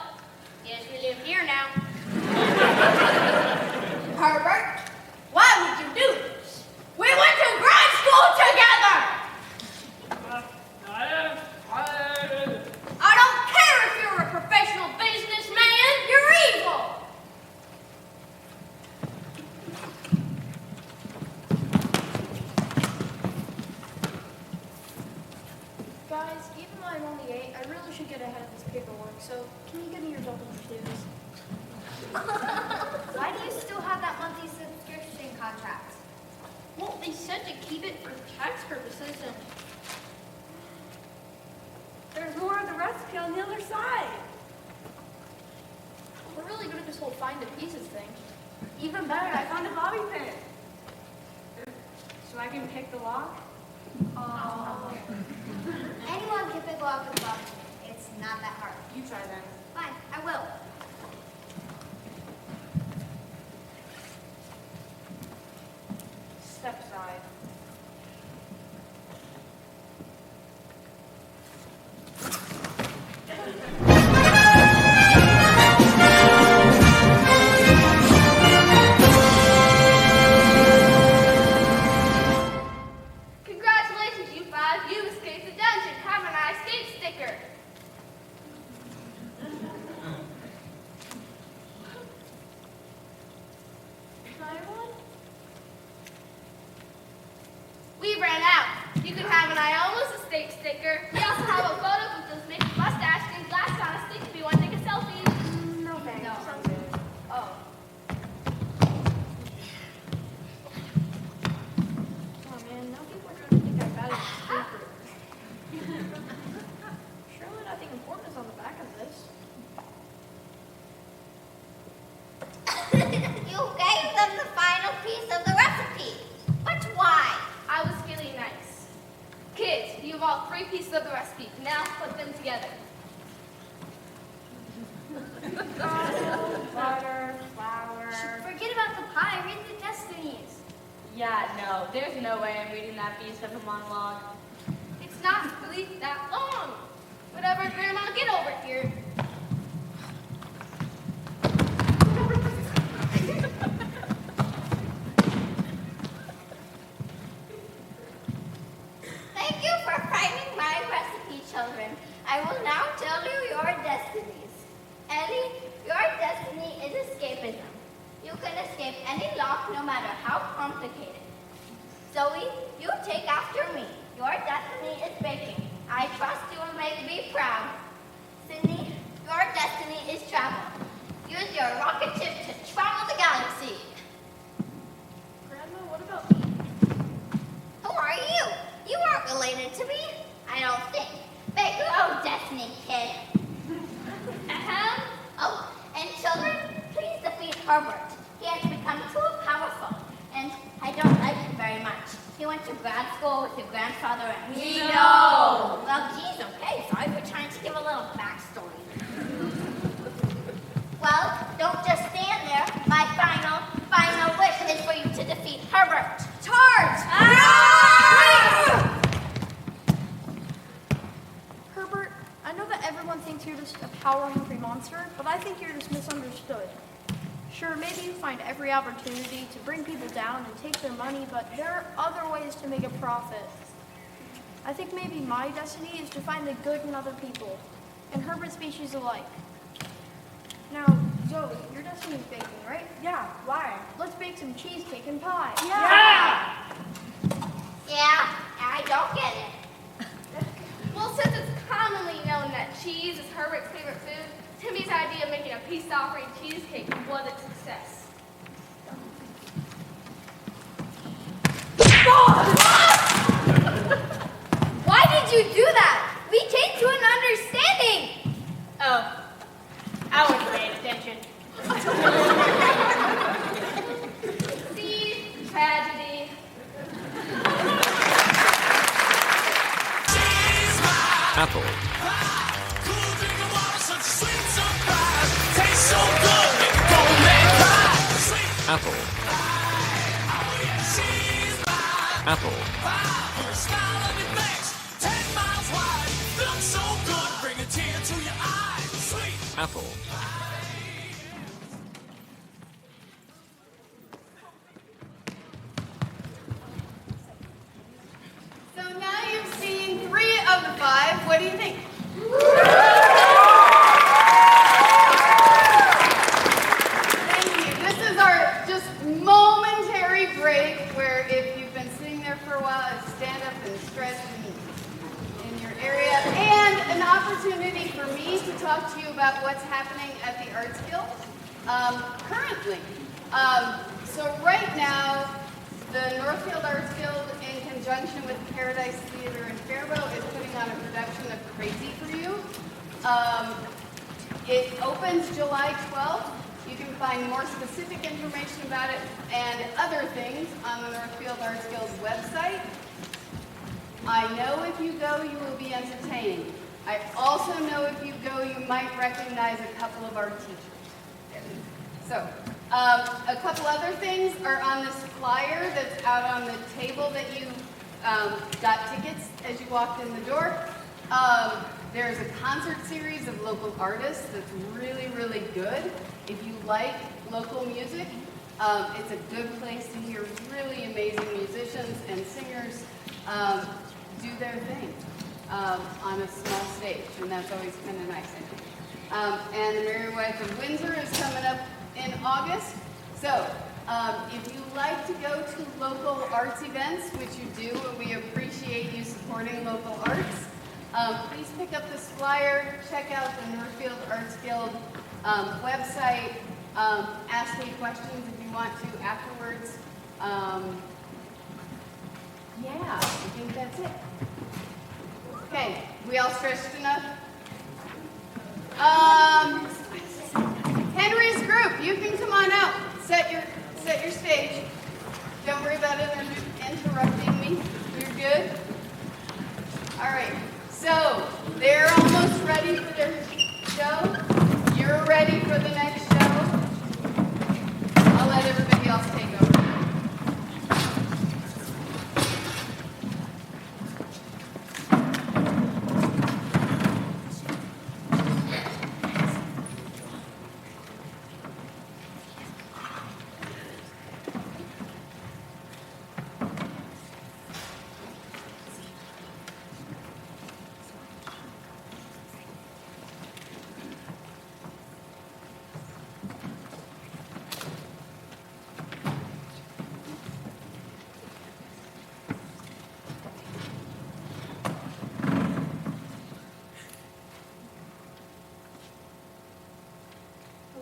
guess we live here now. Herbert, why would you do this? We went to grad school together. I don't care if you're a professional businessman. You're evil. Guys, even though I'm only 8, I really should get ahead of this paperwork, so can you give me your double dues? Why do you still have that monthly subscription contract? Well, they said to keep it for tax purposes, and there's more of the recipe on the other side. We're really good at this whole find the pieces thing. Even better, I found a bobby pin. So I can pick the lock? Anyone can pick up with Bob. It's not that hard. You try then. Fine, I will. Step side. Congratulations, you 5. You escaped the dungeon. Have a nice escape sticker. Can I have one? We ran out. You can have an I almost escaped sticker. We also have a photo with those Mickey mustache and glass on a stick if you want to take a selfie. No thanks. No. Sounds good. Oh. Oh man, now people are going to think I'm bad at escape route. Surely nothing important is on the back of this. You gave them the final piece of the recipe. But why? I was feeling nice. Kids, you've all 3 pieces of the recipe. Now put them together. Butter, flour. Forget about the pie. Read the destinies. Yeah, no, there's no way I'm reading that beast of a monologue. It's not really that long. Whatever, Grandma, get over here. Thank you for finding my recipe, children. I will now tell you your destinies. Ellie, your destiny is escapism. You can escape any lock, no matter how complicated. Zoe, you take after me. Your destiny is baking. I trust you will make me proud. Sydney, your destiny is travel. Use your rocket ship to travel the galaxy. Grandma, what about me? Who are you? You aren't related to me. I don't think. Make your own destiny, kid. Oh, and children, please defeat Herbert. He has become too powerful, and I don't like him very much. He went to grad school with your grandfather and We know. Well, geez, okay, sorry for trying to give a little backstory. Well, don't just stand there. My final wish is for you to defeat Herbert. Charge! Herbert, I know that everyone thinks you're just a power-hungry monster, but I think you're just misunderstood. Sure, maybe you find every opportunity to bring people down and take their money, but there are other ways to make a profit. I think maybe my destiny is to find the good in other people, and Herbert's species alike. Now, Zoe, your destiny is baking, right? Yeah, why? Let's bake some cheesecake and pie. Yeah! Yeah, I don't get it. Well, since it's commonly known that cheese is Herbert's favorite food, Timmy's idea of making a peace offering cheesecake was a success. Why did you do that? We came to an understanding. Oh, I wasn't paying attention. See, tragedy. Apple. Apple. Apple. Apple. So now you've seen 3 of the 5. What do you think? Thank you. This is our just momentary break where if you've been sitting there for a while, stand up and stretch in your area. And an opportunity for me to talk to you about what's happening at the Arts Guild currently. So right now, the Northfield Arts Guild, in conjunction with Paradise Theater in Faribault, is putting on a production of Crazy for You. It opens July 12th. You can find more specific information about it and other things on the Northfield Arts Guild's website. I know if you go, you will be entertained. I also know if you go, you might recognize a couple of our teachers. So, a couple other things are on this flyer that's out on the table that you got tickets as you walked in the door. There's a concert series of local artists that's really, really good. If you like local music, it's a good place to hear really amazing musicians and singers do their thing on a small stage, and that's always kind of nice, I think. And the Merry Wife of Windsor is coming up in August. So, if you like to go to local arts events, which you do, and we appreciate you supporting local arts, please pick up this flyer, check out the Northfield Arts Guild website, ask me questions if you want to afterwards. Yeah, I think that's it. Okay, we all stretched enough? Henry's group, you can come on out. Set your stage. Don't worry about it interrupting me. You're good. All right, so they're almost ready for their show. You're ready for the next show. I'll let everybody else take over.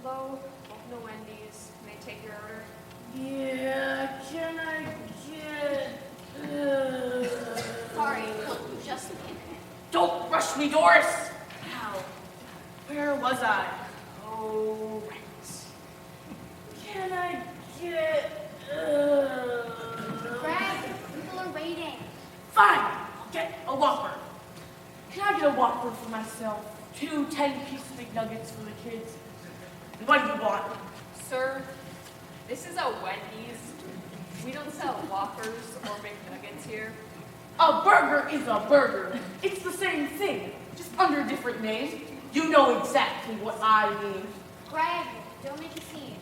Hello, welcome to Wendy's. May I take your order? Yeah, can I get... Sorry, just a minute. Don't rush me, Doris! Now, where was I? Oh, right. Can I get... Greg, people are waiting. Fine, I'll get a Whopper. Can I get a Whopper for myself? 2 10-piece McNuggets for the kids? And what do you want? Sir, this is a Wendy's. We don't sell Whoppers or McNuggets here. A burger is a burger. It's the same thing, just under different names. You know exactly what I mean. Greg, don't make a scene.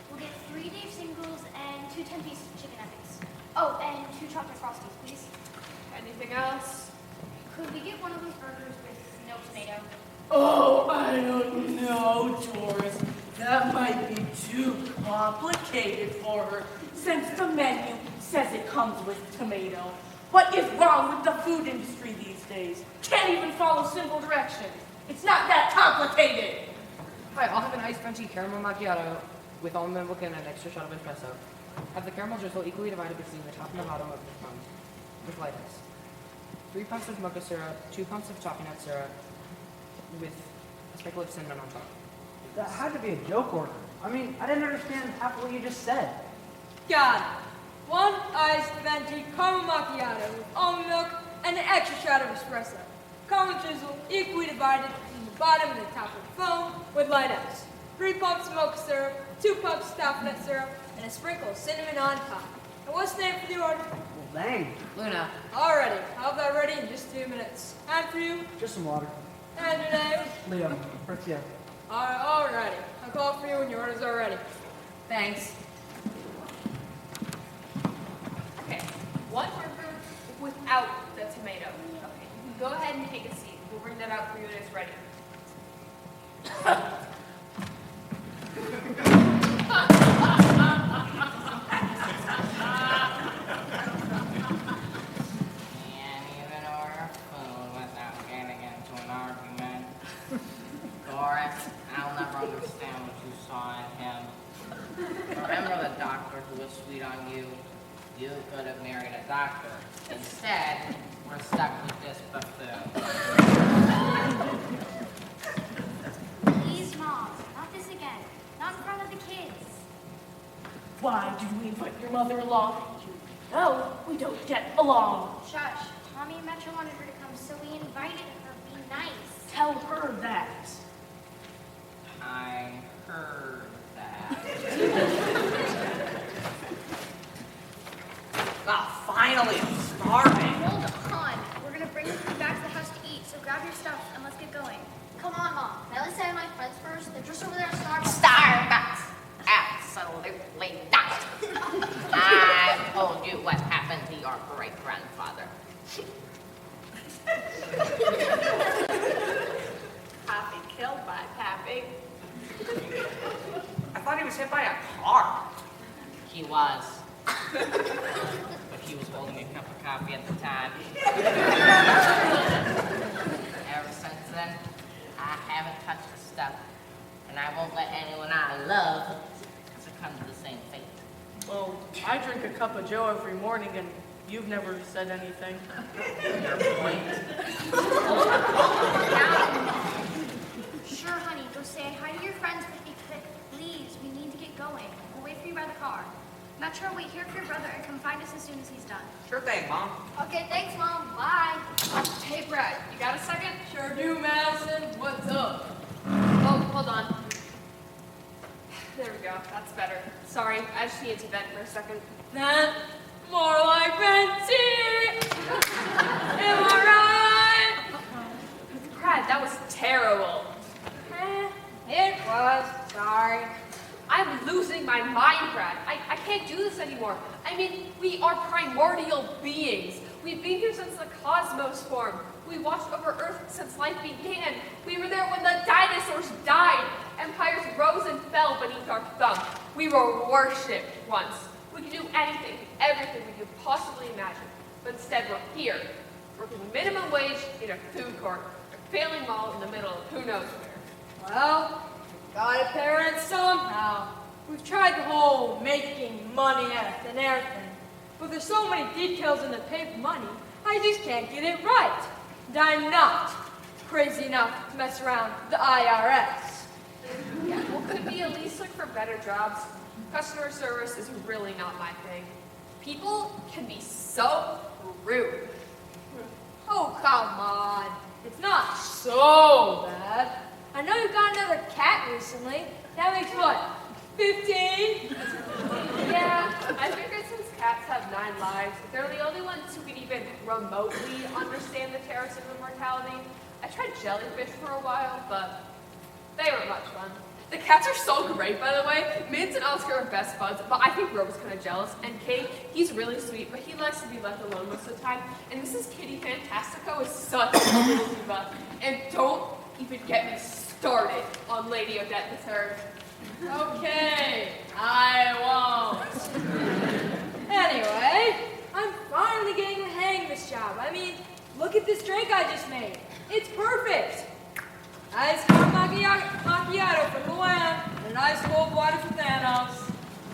We'll get 3 Dave singles and 2 10-piece chicken nuggets. Oh, and 2 chocolate frosties, please. Anything else? Could we get one of those burgers with no tomato? Oh, I don't know, Doris. That might be too complicated for her, since the menu says it comes with tomato. What is wrong with the food industry these days? Can't even follow simple directions. It's not that complicated. Hi, I'll have an iced Frenchie caramel macchiato with almond milk and an extra shot of espresso. Have the caramel drizzle equally divided between the top and the bottom of the cone with light ice. 3 pumps of mocha syrup, 2 pumps of chocolate nut syrup with a sprinkle of cinnamon on top. That had to be a joke order. I mean, I didn't understand half of what you just said. Got it. 1 iced venti caramel macchiato with almond milk and an extra shot of espresso. Caramel drizzle equally divided between the bottom and the top of the foam with light ice. 3 pumps of mocha syrup, 2 pumps of chocolate nut syrup, and a sprinkle of cinnamon on top. And what's the name for the order? Well, dang. Luna. Alrighty, I'll have that ready in just 2 minutes. And for you? Just some water. And your name? Leo. Bertia. Alrighty, I'll call for you when your orders are ready. Thanks. Okay, 1 burger without the tomato. Okay, you can go ahead and take a seat. We'll bring that out for you when it's ready. Can't even order food without getting into an argument. Doris, I'll never understand what you saw in him. Remember the doctor who was sweet on you? You could have married a doctor. Instead, we're stuck with this buffoon. Please, Mom, not this again. Not in front of the kids. Why did we invite your mother-in-law? You know we don't get along. Shush. Tommy and Metro wanted her to come, so we invited her. Be nice. Tell her that. I heard that. Ah, finally, I'm starving. Hold on. We're gonna bring the food back to the house to eat, so grab your stuff and let's get going. Come on, Mom. Now let's say my friends first. They're just over there at Starbucks. Starbucks! Absolutely not. I told you what happened to your great-grandfather. Pappy killed by Pappy. I thought he was hit by a car. He was. But he was holding a cup of coffee at the time. Ever since then, I haven't touched the stuff. And I won't let anyone I love succumb to the same fate. Well, I drink a cup of Joe every morning, and you've never said anything. Your point. Sure, honey. Go say hi to your friends, but be quick. Please, we need to get going. We'll wait for you by the car. Metro, wait here for your brother and come find us as soon as he's done. Sure thing, Mom. Okay, thanks, Mom. Bye. That's better. Sorry, I just needed to vent for a second. That's more like venti. Am I right? Brad, that was terrible. It was. Sorry. I'm losing my mind, Brad. I can't do this anymore. I mean, we are primordial beings. We've been here since the cosmos formed. We watched over Earth since life began. We were there when the dinosaurs died. Empires rose and fell beneath our thumb. We were worshipped once. We could do anything, everything we could possibly imagine. But instead, we're here, working minimum wage in a food court, a failing mall in the middle of who knows where. Well, gotta parent somehow. We've tried the whole making money out of thin air thing, but there's so many details in the paper money, I just can't get it right. And I'm not crazy enough to mess around with the IRS. Yeah, well, could we at least look for better jobs? Customer service is really not my thing. People can be so rude. Oh, come on. It's not so bad. I know you got another cat recently. That makes what, 15? Yeah, I figured since cats have 9 lives, they're the only ones who can even remotely understand the terrors of immortality. I tried jellyfish for a while, but they weren't much fun. The cats are so great, by the way. Mints and Oscar are best buds, but I think Robo's kind of jealous. And Kate, he's really sweet, but he likes to be left alone most of the time. And Mrs. Kitty Fantastico is such a little diva. And don't even get me started on Lady Odette III. Okay, I won't. Anyway, I'm finally getting the hang of this job. I mean, look at this drink I just made. It's perfect. Ice cream macchiato for Luann, and an ice cold water for Thanos.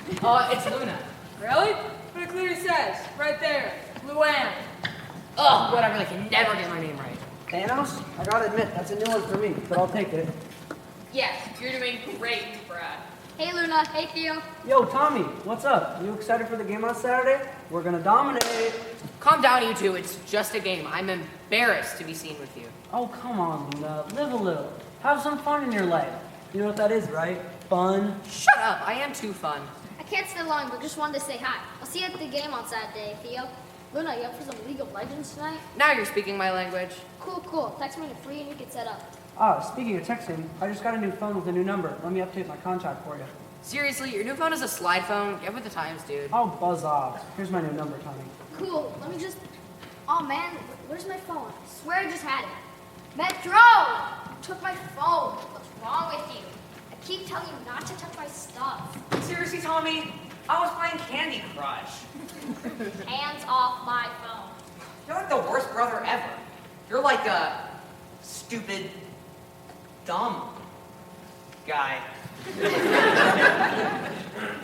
It's Luna. Really? But it clearly says, right there, Luann. Ugh, whatever, they can never get my name right. Thanos? I gotta admit, that's a new one for me, but I'll take it. Yes, you're doing great, Brad. Hey Luna, hey Theo. Yo, Tommy, what's up? You excited for the game on Saturday? We're gonna dominate. Calm down, you two. It's just a game. I'm embarrassed to be seen with you. Oh, come on, Luna. Live a little. Have some fun in your life. You know what that is, right? Fun. Shut up. I am too fun. I can't stay long, but just wanted to say hi. I'll see you at the game on Saturday, Theo. Luna, you up for some League of Legends tonight? Now you're speaking my language. Cool. Text me when you're free and we can set up. Speaking of texting, I just got a new phone with a new number. Let me update my contact for you. Seriously, your new phone is a slide phone? Get with the times, dude. Oh, buzz off. Here's my new number, Tommy. Cool, let me just... Oh man, where's my phone? I swear I just had it. Metro! You took my phone. What's wrong with you? I keep telling you not to touch my stuff. Seriously, Tommy? I was playing Candy Crush. Hands off my phone. You're like the worst brother ever. You're like a stupid, dumb guy.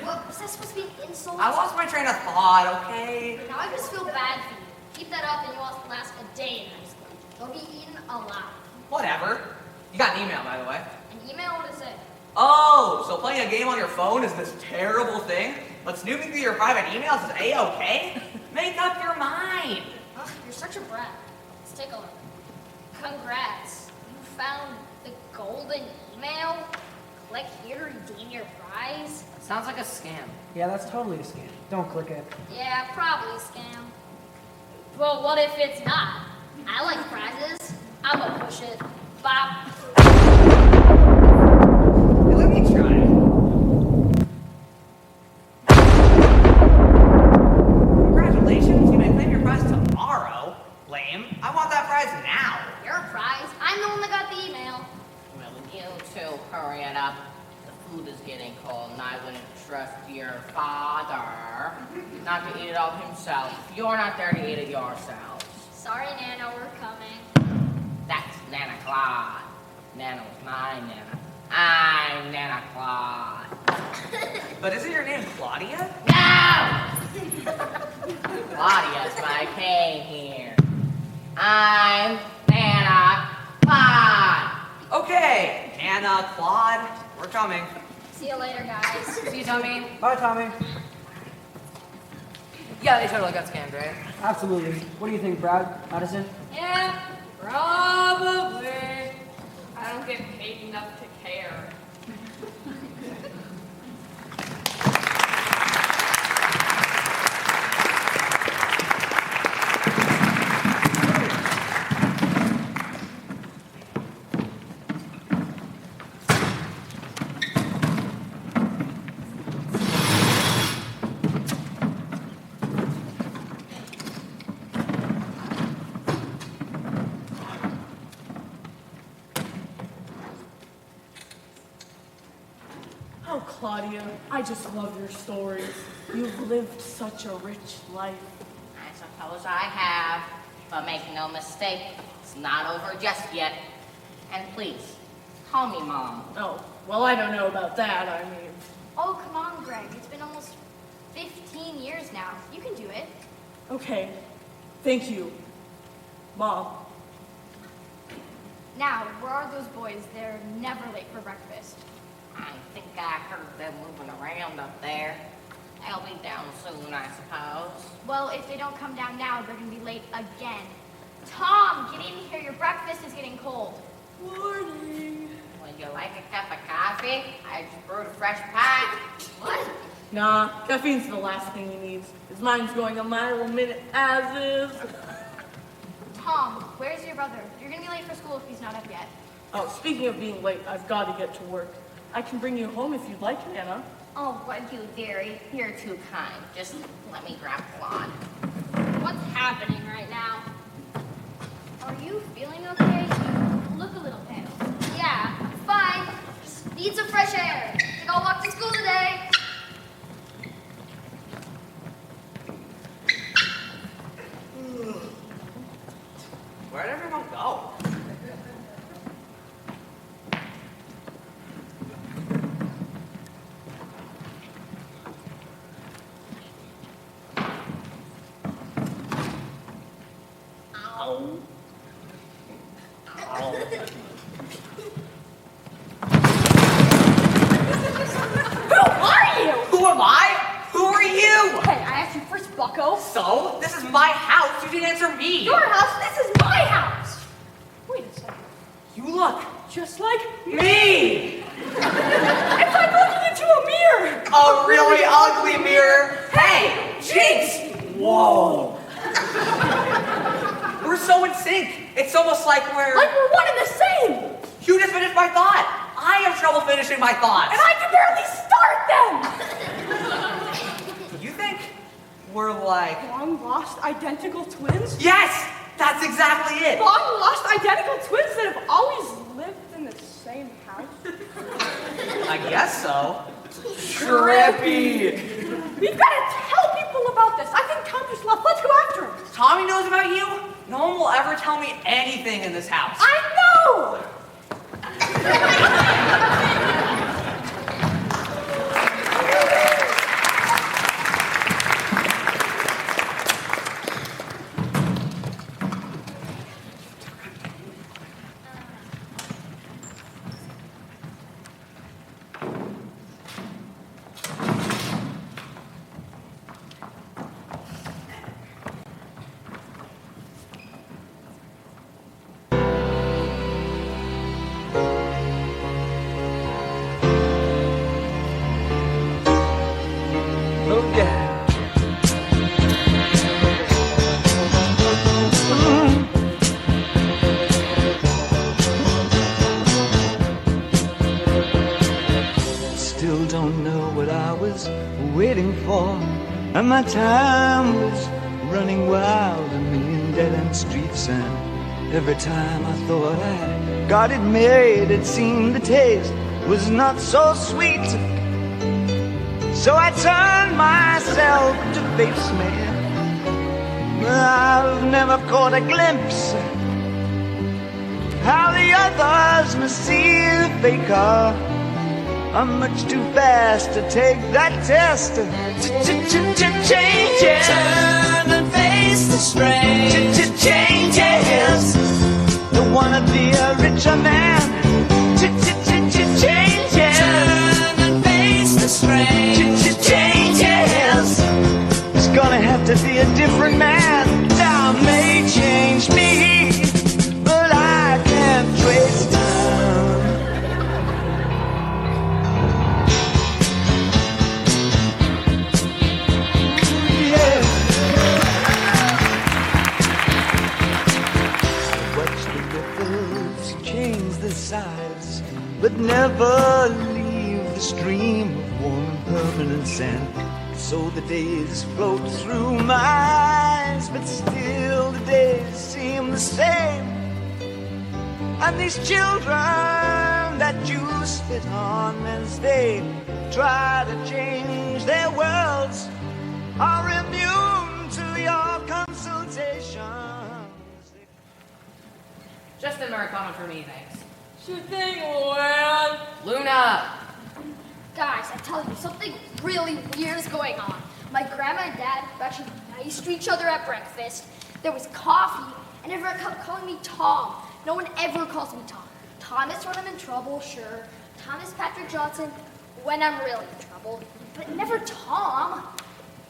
What? Was that supposed to be an insult? I lost my train of thought, okay? Now I just feel bad for you. Keep that up and you won't last a day in high school. You'll be eaten alive. Whatever. You got an email, by the way. An email? What is it? Oh, so playing a game on your phone is this terrible thing? But snooping through your private emails is A-okay? Make up your mind. Ugh, you're such a brat. Let's take a look. Congrats. You found the golden email? Click here to redeem your prize? Sounds like a scam. Yeah, that's totally a scam. Don't click it. Yeah, probably a scam. But what if it's not? I like prizes. I'm gonna push it. Bop. Hey, let me try. Congratulations, you may claim your prize tomorrow. Lame. I want that prize now. Your prize? I'm the one that got the email. Well, you two, hurry it up. The food is getting cold, and I wouldn't trust your father not to eat it all himself. You're not there to eat it yourself. Sorry, Nana, we're coming. That's Nana Claude. Nana was my Nana. I'm Nana Claude. But isn't your name Claudia? No! Claudia's my K here. I'm Nana Claude. Okay, Nana, Claude, we're coming. See you later, guys. See you, Tommy. Bye, Tommy. Yeah, they totally got scammed, right? Absolutely. What do you think, Brad? Madison? Yeah, probably. I don't get paid enough to care. Claudia, I just love your stories. You've lived such a rich life. I suppose I have, but make no mistake, it's not over just yet. And please, call me Mom. Oh, well, I don't know about that, I mean. Oh, come on, Greg. It's been almost 15 years now. You can do it. Okay, thank you, Mom. Now, where are those boys? They're never late for breakfast. I think I heard them moving around up there. They'll be down soon, I suppose. Well, if they don't come down now, they're going to be late again. Tom, get in here. Your breakfast is getting cold. Morning. Would you like a cup of coffee? I just brewed a fresh pot. What? Nah, caffeine's the last thing he needs. His mind's going a mile a minute as is. Tom, where's your brother? You're going to be late for school if he's not up yet. Oh, speaking of being late, I've got to get to work. I can bring you home if you'd like, Nana. Oh, but you, dearie, you're too kind. Just let me grab Claude. What's happening right now? Are you feeling okay? You look a little pale. Yeah, fine. Just need some fresh air. Think I'll walk to school today. Where'd everyone go? Ow. Ow. Who are you? Who am I? Who are you? Hey, I asked you first, bucko. So? This is my house. You didn't answer me. Your house? This is my house. Wait a second. You look Just like me. It's like looking into a mirror. A really ugly mirror. Hey, Jinx. Whoa. We're so in sync. It's almost like we're one and the same. You just finished my thought. I have trouble finishing my thoughts. And I can barely start them. You think we're like Long lost identical twins? Yes! That's exactly it! Long lost identical twins that have always lived in the same house? I guess so. Trippy! We've got to tell people about this. I think Tom just left. Let's go after him. Tommy knows about you? No one will ever tell me anything in this house. I know! Oh yeah. Still don't know what I was waiting for, and my time was running wild, a million dead-end streets, and every time I thought I got it made, it seemed the taste was not so sweet. So I turned myself to face me. I've never caught a glimpse how the others must see the faker. I'm much too fast to take that test. Changes. Turn and face the strain. Changes. Don't wanna be a richer man. Changes. Turn and face the strain. Changes. It's gonna have to be a different man. Time may change me, but I can't trace time. Yeah. Watch the ripples change the size, but never leave the stream of warm and permanent sand. So the days float through my eyes, but still the days seem the same. And these children men that you spit on as they try to change their worlds are immune to your consultations. Just Americano for me, thanks. Sure thing, Luann. Luna! Guys, I tell you, something really weird is going on. My grandma and dad were actually nice to each other at breakfast. There was coffee, and everyone kept calling me Tom. No one ever calls me Tom. Thomas when I'm in trouble, sure. Thomas Patrick Johnson when I'm really in trouble. But never Tom.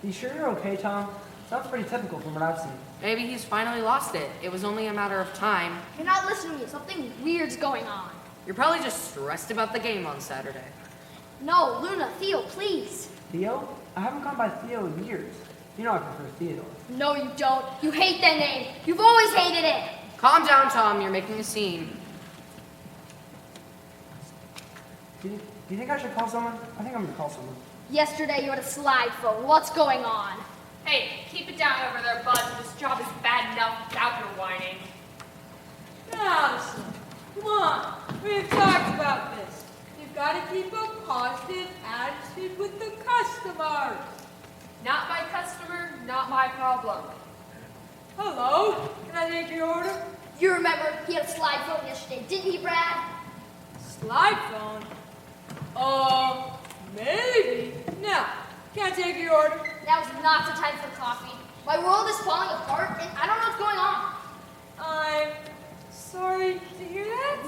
You sure you're okay, Tom? Sounds pretty typical from what I've seen. Maybe he's finally lost it. It was only a matter of time. You're not listening to me. Something weird's going on. You're probably just stressed about the game on Saturday. No, Luna, Theo, please. Theo? I haven't gone by Theo in years. You know I prefer Theodore. No, you don't. You hate that name. You've always hated it. Calm down, Tom. You're making a scene. Do you think I should call someone? I think I'm gonna call someone. Yesterday you had a slide phone. What's going on? Hey, keep it down over there, bud. This job is bad enough without your whining. Madison, come on. We've talked about this. You've got to keep a positive attitude with the customers. Not my customer, not my problem. Hello, can I take your order? You remember he had a slide phone yesterday, didn't he, Brad? Slide phone? Maybe. No, can't take your order. Now is not the time for coffee. My world is falling apart, and I don't know what's going on. I'm sorry to hear that.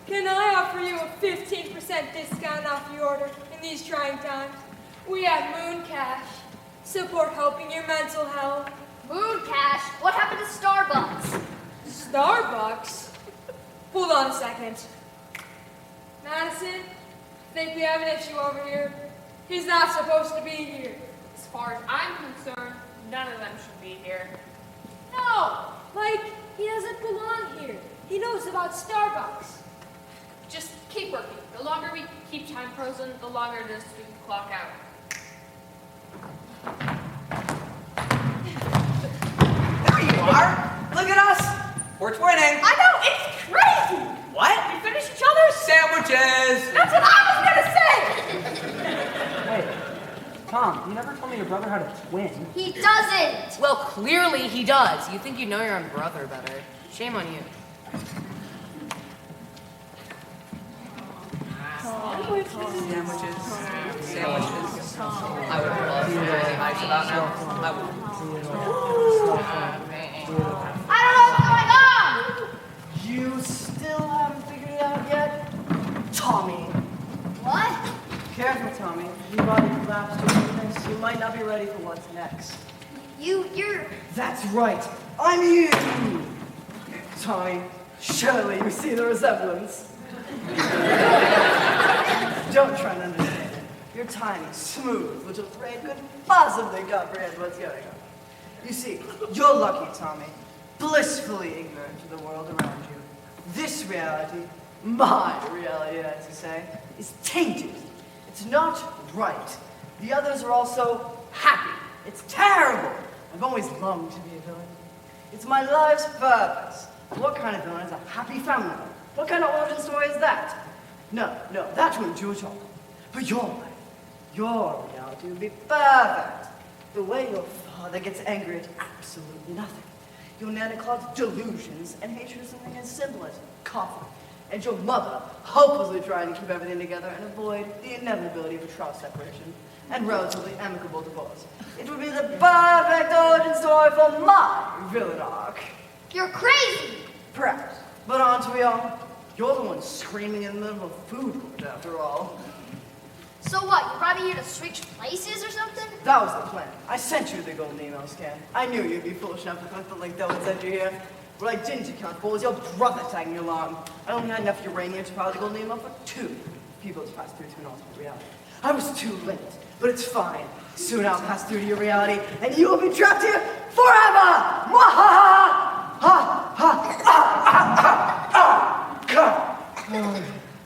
Can I offer you a 15% discount off your order in these trying times? We have Moon Cash. Support helping your mental health. Moon Cash? What happened to Starbucks? Starbucks? Hold on a second. Madison, think we have an issue over here. He's not supposed to be here. As far as I'm concerned, none of them should be here. No, like he doesn't belong here. He knows about Starbucks. Just keep working. The longer we keep time frozen, the longer it is to clock out. There you are! Look at us! We're twinning! I know, it's crazy! What? We finish each other's Sandwiches! That's what I was gonna say! Wait, Tom, you never told me your brother had a twin. He doesn't! Well, clearly he does. You think you know your own brother better. Shame on you. Sandwiches. Sandwiches. I would love to be really nice about now. I would. I don't know what's going on! You still haven't figured it out yet? Tommy. What? Careful, Tommy. Your body collapsed during this. You might not be ready for what's next. You're... That's right. I'm you! Tommy, surely you see the resemblance. Don't try and understand it. You're tiny, smooth, little brain couldn't possibly comprehend what's going on. You see, you're lucky, Tommy. Blissfully ignorant to the world around you. This reality, my reality, as you say, is tainted. It's not right. The others are also happy. It's terrible. I've always longed to be a villain. It's my life's purpose. What kind of villain is a happy family man? What kind of origin story is that? No, that wouldn't do at all. But your life, your reality would be perfect. The way your father gets angry at absolutely nothing. Your Nana calls delusions and hatred is something as simple as coffee. And your mother hopelessly trying to keep everything together and avoid the inevitability of a trial separation and relatively amicable divorce. It would be the perfect origin story for my villain arc. You're crazy! Perhaps. But aren't we all? You're the one screaming in the middle of a food court, after all. So what, you brought me here to switch places or something? That was the plan. I sent you the golden email scan. I knew you'd be foolish enough to click the link that would send you here. What I didn't account for was your brother tagging you along. I only had enough uranium to power the golden email for 2 people to pass through to an alternate reality. I was too late, but it's fine. Soon I'll pass through to your reality, and you will be trapped here forever! Mwahaha! Ha ha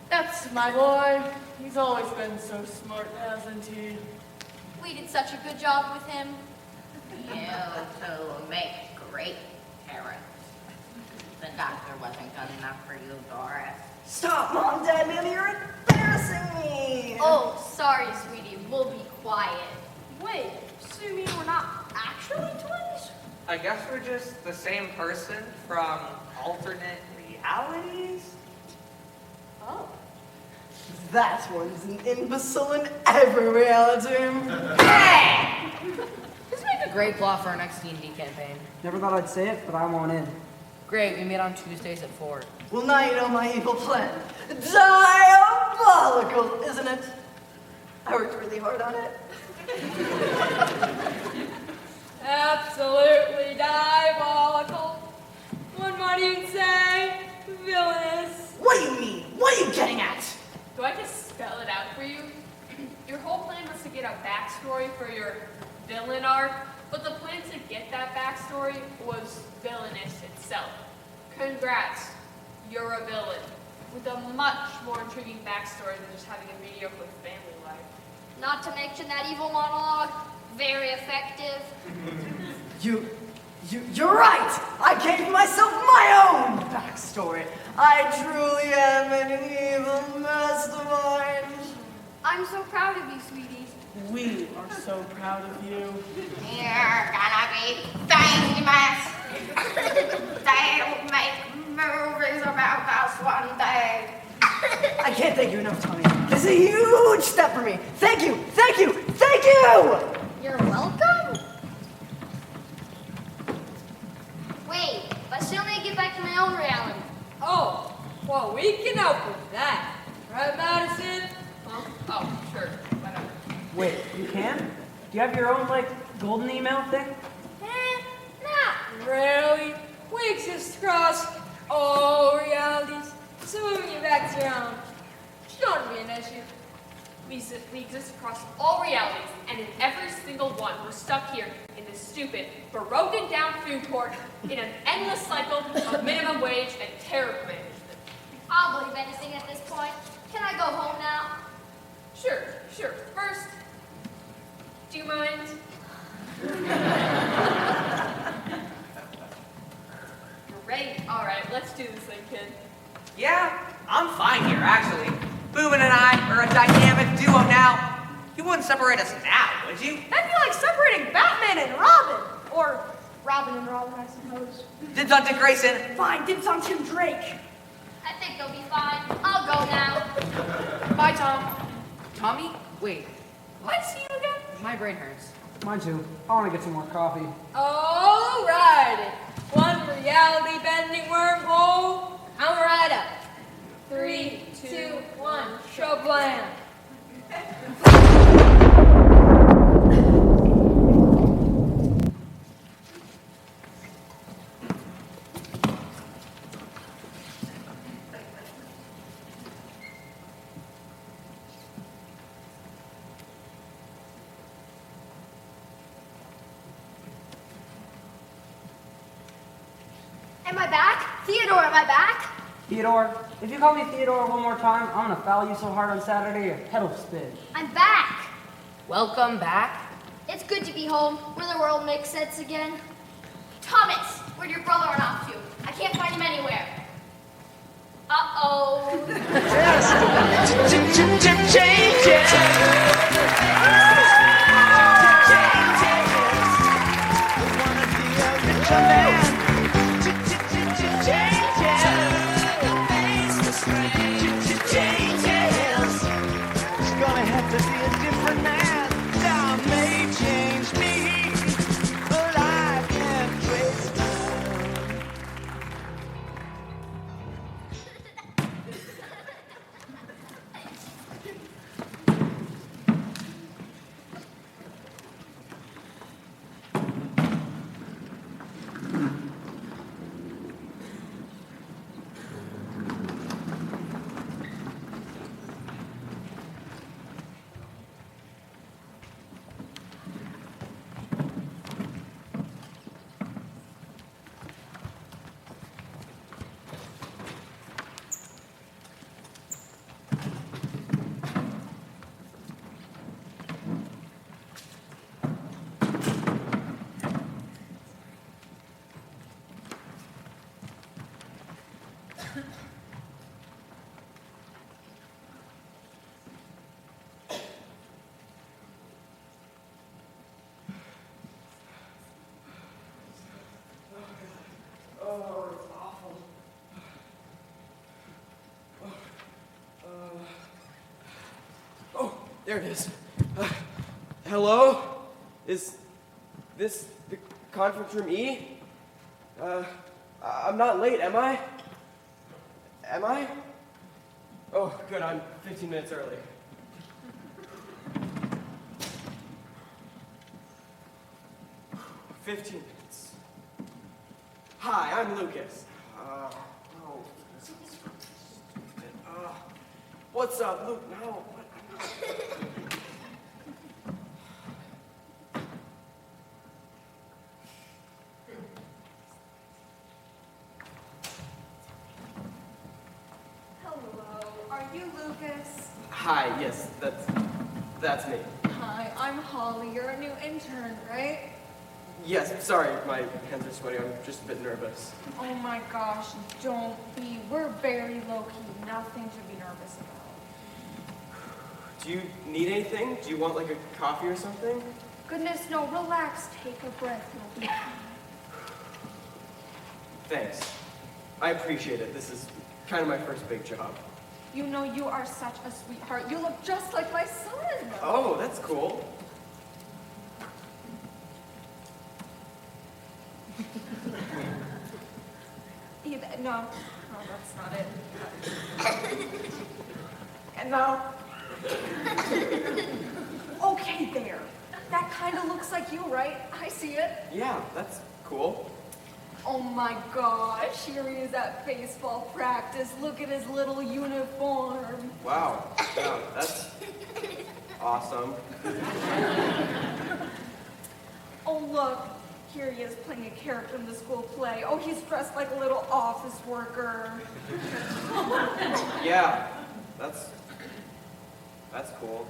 That's my boy. He's always been so smart, hasn't he? We did such a good job with him. You two make great parents. The doctor wasn't good enough for you I guess we're just the same person from alternate realities? Oh. That one's an imbecile in every reality. Hey! This make a great plot for our next D&D campaign. Never thought I'd say it, but I'm on in. Great, we meet on Tuesdays at 4. Well, now you know my evil plan. Diabolical, isn't it? I worked really hard on it. Absolutely diabolical. One might even say villainous. What do you mean? What are you getting at? Do I just spell it out for you? Your whole plan was to get a backstory for your villain arc, but the plan to get that backstory was villainous itself. Congrats, you're a villain with a much more intriguing backstory than just having a mediocre family life. Not to mention that evil monologue, very effective. You're right! I gave myself my own backstory. I truly am an evil mastermind. I'm so proud of you, sweeties. We are so proud of you. You're gonna be famous. They'll make movies about us one day. I can't thank you enough, Tommy. This is a huge step for me. Thank you, thank you, thank you! You're welcome. Wait, but I still need to get back to my own reality. Oh, well, we can help with that. Right, Madison? Huh? Oh, sure, whatever. Wait, you can? Do you have your own, golden email thing? Not really. We exist across all realities. So moving you back around shouldn't be an issue. We exist across all realities, and in every single one, we're stuck here in this stupid, broken down food court in an endless cycle of minimum wage and terrible management. I'll believe anything at this point. Can I go home now? Sure. First, do you mind? Great. All right, let's do this thing, kid. Yeah, I'm fine here, actually. Boobin and I are a dynamic duo now. You wouldn't separate us now, would you? That'd be like separating Batman and Robin. Or Robin and Robin, I suppose. Dibs on Dick Grayson. Fine, dibs on Tim Drake. I think they'll be fine. I'll go now. Bye, Tom. Tommy? Wait, What? See you again? my brain hurts. Mine too. I want to get some more coffee. Alrighty. One reality bending wormhole. I'm right up. 3, 2, 1, show blam. Am I back? Theodore, am I back? Theodore, if you call me Theodore one more time, I'm going to foul you so hard on Saturday your head will spin. I'm back. Welcome back. It's good to be home, where the world makes sense again. Thomas, where'd your brother run off to? I can't find him anywhere. Uh-oh. There it is. Hello? Is this the conference room E? I'm not late, am I? Am I? Oh, good, I'm 15 minutes early. "15 minutes. Hi, I'm Lucas. No, this is stupid. What's up, Luke? No, what? Hello, are you Lucas? Hi, yes, that's me. Hi, I'm Holly. You're a new intern, right? Yes, sorry, my hands are sweaty. I'm just a bit nervous. Oh my gosh, don't be. We're very low-key. Nothing to be nervous about. Do you need anything? Do you want like a coffee or something? Goodness, no, relax. Take a breath. You'll be fine. Thanks. I appreciate it. This is kind of my first big job. You know, you are such a sweetheart. You look just like my son. Oh, that's cool. No, that's not it. And no. Okay, there. That kind of looks like you, right? I see it. Yeah, that's cool. Oh my gosh, here he is at baseball practice. Look at his little uniform. Wow. Yeah, that's awesome. Oh look, here he is playing a character in the school play. Oh, he's dressed like a little office worker. Yeah, that's cool.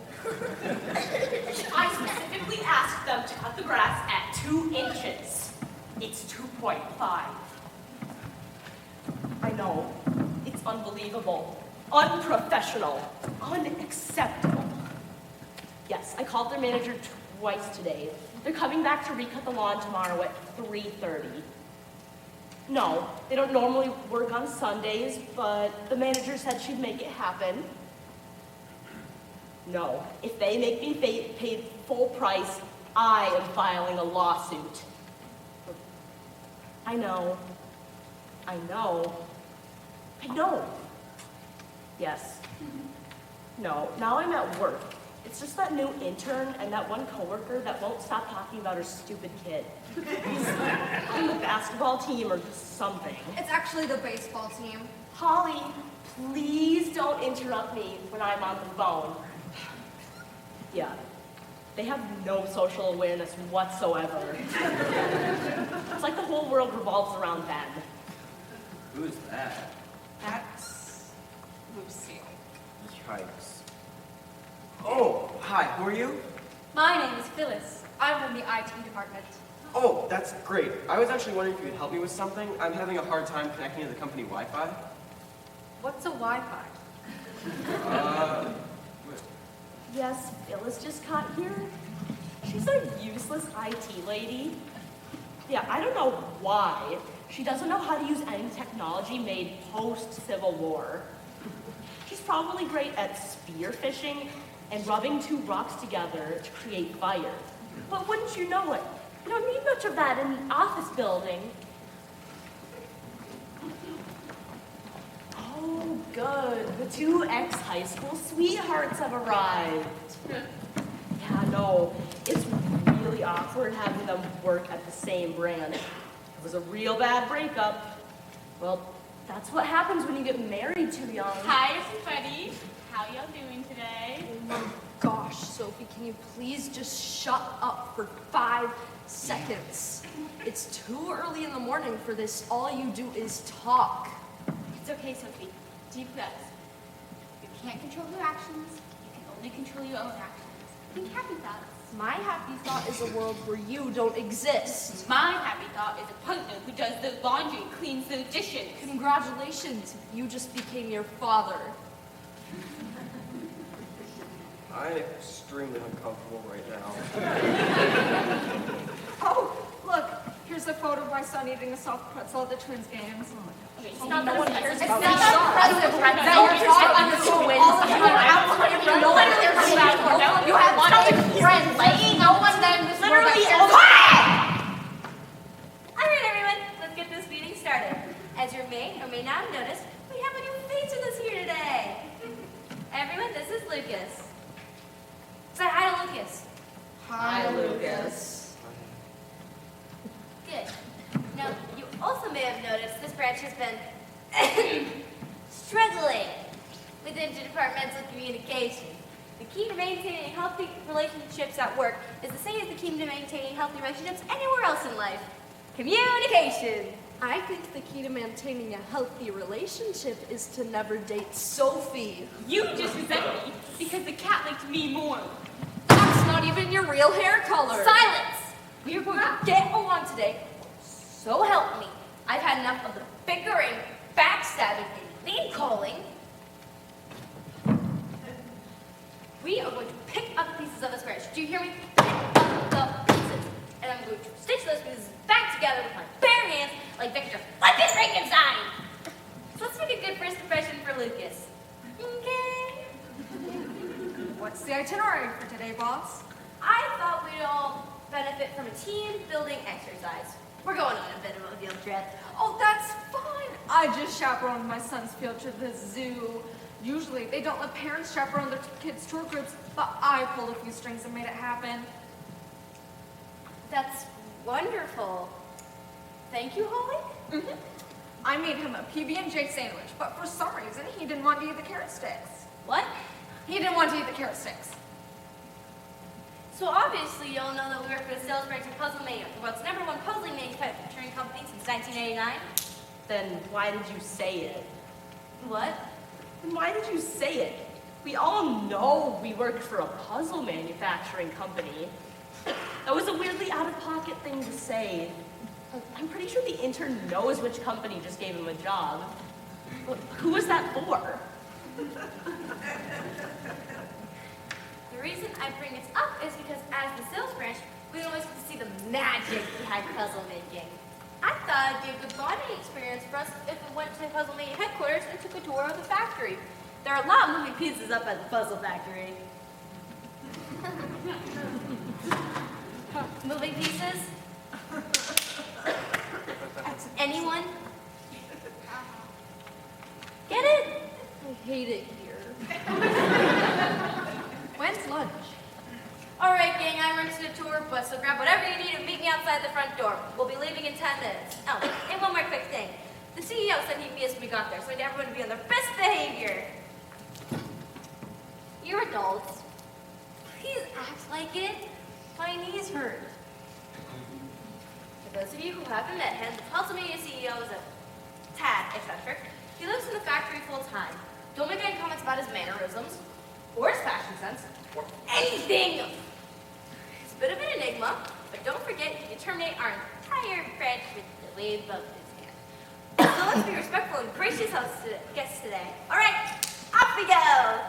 I specifically asked them to cut the grass at 2 inches. It's 2.5. I know. It's unbelievable. Unprofessional. Unacceptable. Yes, I called their manager twice today. They're coming back to recut the lawn tomorrow at 3:30. No, they don't normally work on Sundays, but the manager said she'd make it happen. No, if they make me pay full price, I am filing a lawsuit. I know. I know. I know. Yes. No, now I'm at work. It's just that new intern and that one coworker that won't stop talking about her stupid kid. He's on the basketball team or something. It's actually the baseball team. Holly, please don't interrupt me when I'm on the phone. Yeah, they have no social awareness whatsoever. It's like the whole world revolves around them. Who's that? That's Lucille. Yikes. Oh, hi, who are you? My name is Phyllis. I'm from the IT department. Oh, that's great. I was actually wondering if you could help me with something. I'm having a hard time connecting to the company Wi-Fi. What's a Wi-Fi? Yes, Phyllis just got here. She's a useless IT lady. Yeah, I don't know why. She doesn't know how to use any technology made post-Civil War. She's probably great at spear fishing and rubbing 2 rocks together to create fire. But wouldn't you know it? You don't need much of that in an office building. Oh, good. The 2 ex-high school sweethearts have arrived. Yeah, no, it's really awkward having them work at the same brand. It was a real bad breakup. Well, that's what happens when you get married too young. Hi, everybody. How y'all doing today? Oh my gosh, Sophie, can you please just shut up for 5 seconds? It's too early in the morning for this. All you do is talk. It's okay, Sophie. Deep breaths. You can't control your actions. You can only control your own actions. Think happy thoughts. My happy thought is a world where you don't exist. My happy thought is a partner who does the laundry, cleans the dishes. Congratulations, you just became your father. I'm extremely uncomfortable right now. Oh, look, here's Here's a photo of my son eating a soft pretzel at the Twins games. Okay, stop. No one cares It's about not that. impressive, right? No one cares about the twins. No one cares about you have one of your friends playing. No one then literally All right, everyone, let's get this meeting started. As you may or may not have noticed, we have a new face with us here today. Everyone, this is Lucas. Say hi to Lucas. Hi, Lucas. Good. Now, you also may have noticed this branch has been struggling with interdepartmental communication. The key to maintaining healthy relationships at work is the same as the key to maintaining healthy relationships anywhere else in life. Communication. I think the key to maintaining a healthy relationship is to never date Sophie. You just resent me because the cat liked me more. That's not even your real hair color. Silence! We are going to get along today. So help me. I've had enough of the bickering, backstabbing, and name calling. We are going to pick up the pieces of this branch. Do you hear me? Pick up the pieces. And I'm going to stitch those pieces back together with my bare hands like Victor fucking Frankenstein. So let's make a good first impression for Lucas. Okay? What's the itinerary for today, boss? I thought we'd all benefit from a team-building exercise. We're going on a bit of a field trip. Oh, that's fine. I just chaperoned my son's field trip to the zoo. Usually, they don't let parents chaperone their kids' tour groups, but I pulled a few strings and made it happen. That's wonderful. Thank you, Holly. Mm-hmm. I made him a PB&J sandwich, but for some reason, he didn't want to eat the carrot sticks. What? He didn't want to eat the carrot sticks. So obviously, you'll know that we work for the sales branch of Puzzle Mania, the world's #1 puzzling manufacturing company since 1989. Then why did you say it? What? Then why did you say it? We all know we work for a puzzle manufacturing company. That was a weirdly out-of-pocket thing to say. I'm pretty sure the intern knows which company just gave him a job. But who was that for? The reason I bring this up is because as the sales branch, we don't always get to see the magic behind puzzle making. I thought it'd be a good bonding experience for us if we went to Puzzle Mania headquarters and took a tour of the factory. There are a lot of moving pieces up at the puzzle factory. Moving pieces? Anyone? Get it? I hate it here. When's lunch? All right, gang, I rented a tour bus, so grab whatever you need and meet me outside the front door. We'll be leaving in 10 minutes. Oh, and one more quick thing. The CEO said he'd meet us when we got there, so I need everyone to be on their best behavior. You're adults. Please act like it. My knees hurt. For those of you who haven't met him, the Puzzle Media CEO is a tad eccentric. He lives in the factory full time. Don't make any comments about his mannerisms, or his fashion sense, or anything. He's a bit of an enigma, but don't forget he can terminate our entire branch with the wave of his hand. So let's be respectful and gracious guests today. All right, off we go.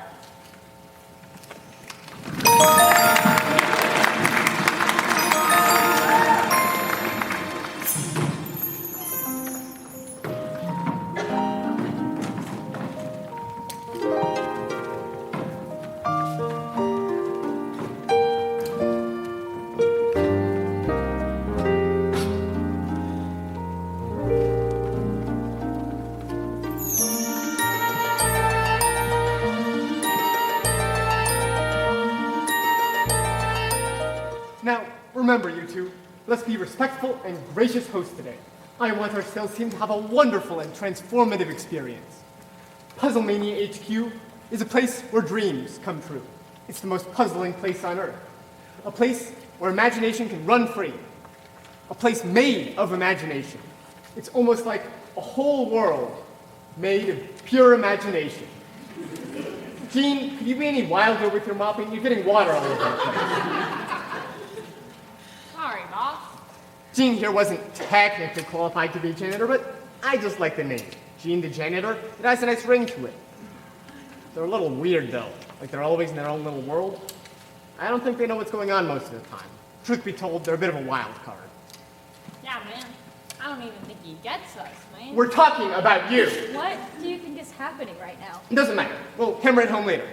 Now, remember you two, let's be respectful and gracious hosts today. I want our sales team to have a wonderful and transformative experience. Puzzle Mania HQ is a place where dreams come true. It's the most puzzling place on earth. A place where imagination can run free. A place made of imagination. It's almost like a whole world made of pure imagination. Gene, could you be any wilder with your mopping? You're getting water all over the place. Sorry, boss. Gene here wasn't technically qualified to be a janitor, but I just like the name. Gene the janitor. It has a nice ring to it. They're a little weird, though. Like they're always in their own little world. I don't think they know what's going on most of the time. Truth be told, they're a bit of a wild card. Yeah, man. don't even think he gets us, man. We're talking about you. What do you think is happening right now? It doesn't matter. We'll hammer it home later.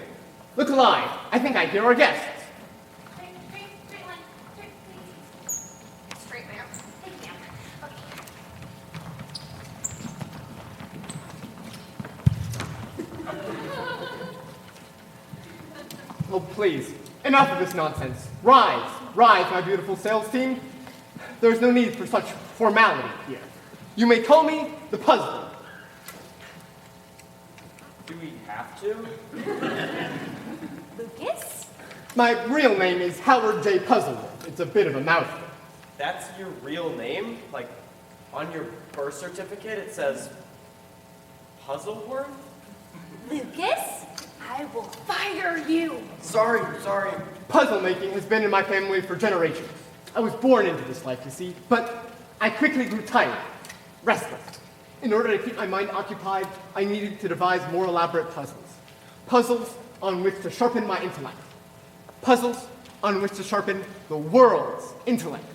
Look alive. I think I hear our guests. Straight, ma'am. Thank you, ma'am. Oh, please. Enough of this nonsense. Rise. Rise, my beautiful sales team. There's no need for such formality here. You may call me the Puzzler. Do we have to? Lucas? My real name is Howard J. Puzzleworth. It's a bit of a mouthful. That's your real name? Like, on your birth certificate it says Puzzleworth? Lucas? I will fire you. Sorry. Puzzle making has been in my family for generations. I was born into this life, you see, but I quickly grew tired, restless. In order to keep my mind occupied, I needed to devise more elaborate puzzles. Puzzles on which to sharpen my intellect. Puzzles on which to sharpen the world's intellect.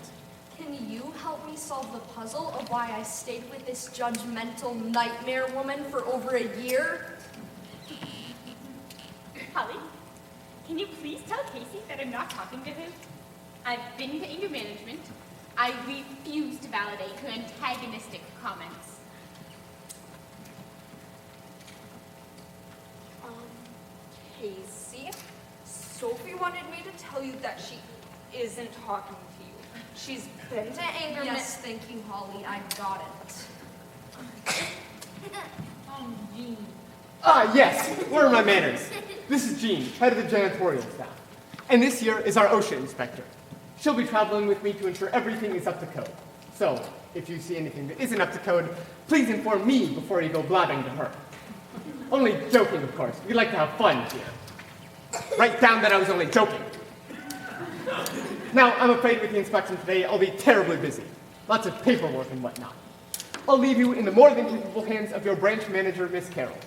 Can you help me solve the puzzle of why I stayed with this judgmental nightmare woman for over a year? Holly, can you please tell Casey that I'm not talking to him? I've been to anger management. I refuse to validate her antagonistic comments. Casey, Sophie wanted me to tell you that she isn't talking to you. She's been to anger Yes, thank you, Holly. I got it. Gene. Ah, yes. Where are my manners? This is Jean, head of the janitorial staff. And this year is our OSHA inspector. She'll be traveling with me to ensure everything is up to code. So, if you see anything that isn't up to code, please inform me before you go blabbing to her. Only joking, of course. We like to have fun here. Write down that I was only joking. Now, I'm afraid with the inspection today, I'll be terribly busy. Lots of paperwork and whatnot. I'll leave you in the more than capable hands of your branch manager, Miss Carroll.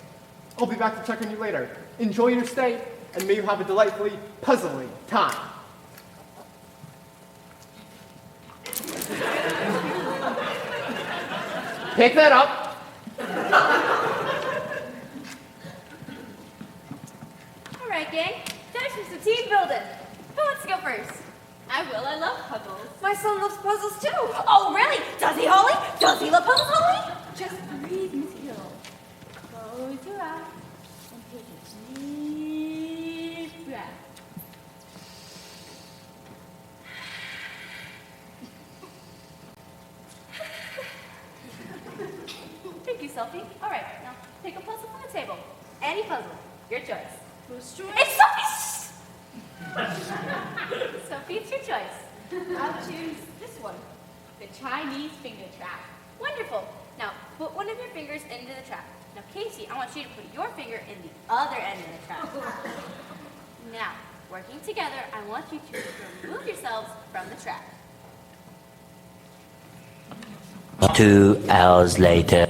I'll be back to check on you later. Enjoy your stay, and may you have a delightfully puzzling time. Pick that up. All right, gang. Time for some team building. Who wants to go first? I will. I love puzzles. My son loves puzzles too. Oh, really? Does he, Holly? Does he love puzzles, Holly? Just breathe, Miss Hill. Close your eyes and take a deep breath. Thank you, Sophie. All right, now pick a puzzle from the table. Any puzzle. Your choice. Whose choice? It's Sophie's! Sophie, it's your choice. I'll choose this one. The Chinese finger trap. Wonderful. Now, put one of your fingers into the trap. Now, Casey, I want you to put your finger in the other end of the trap. Now, working together, I want you to remove yourselves from the trap. 2 hours later.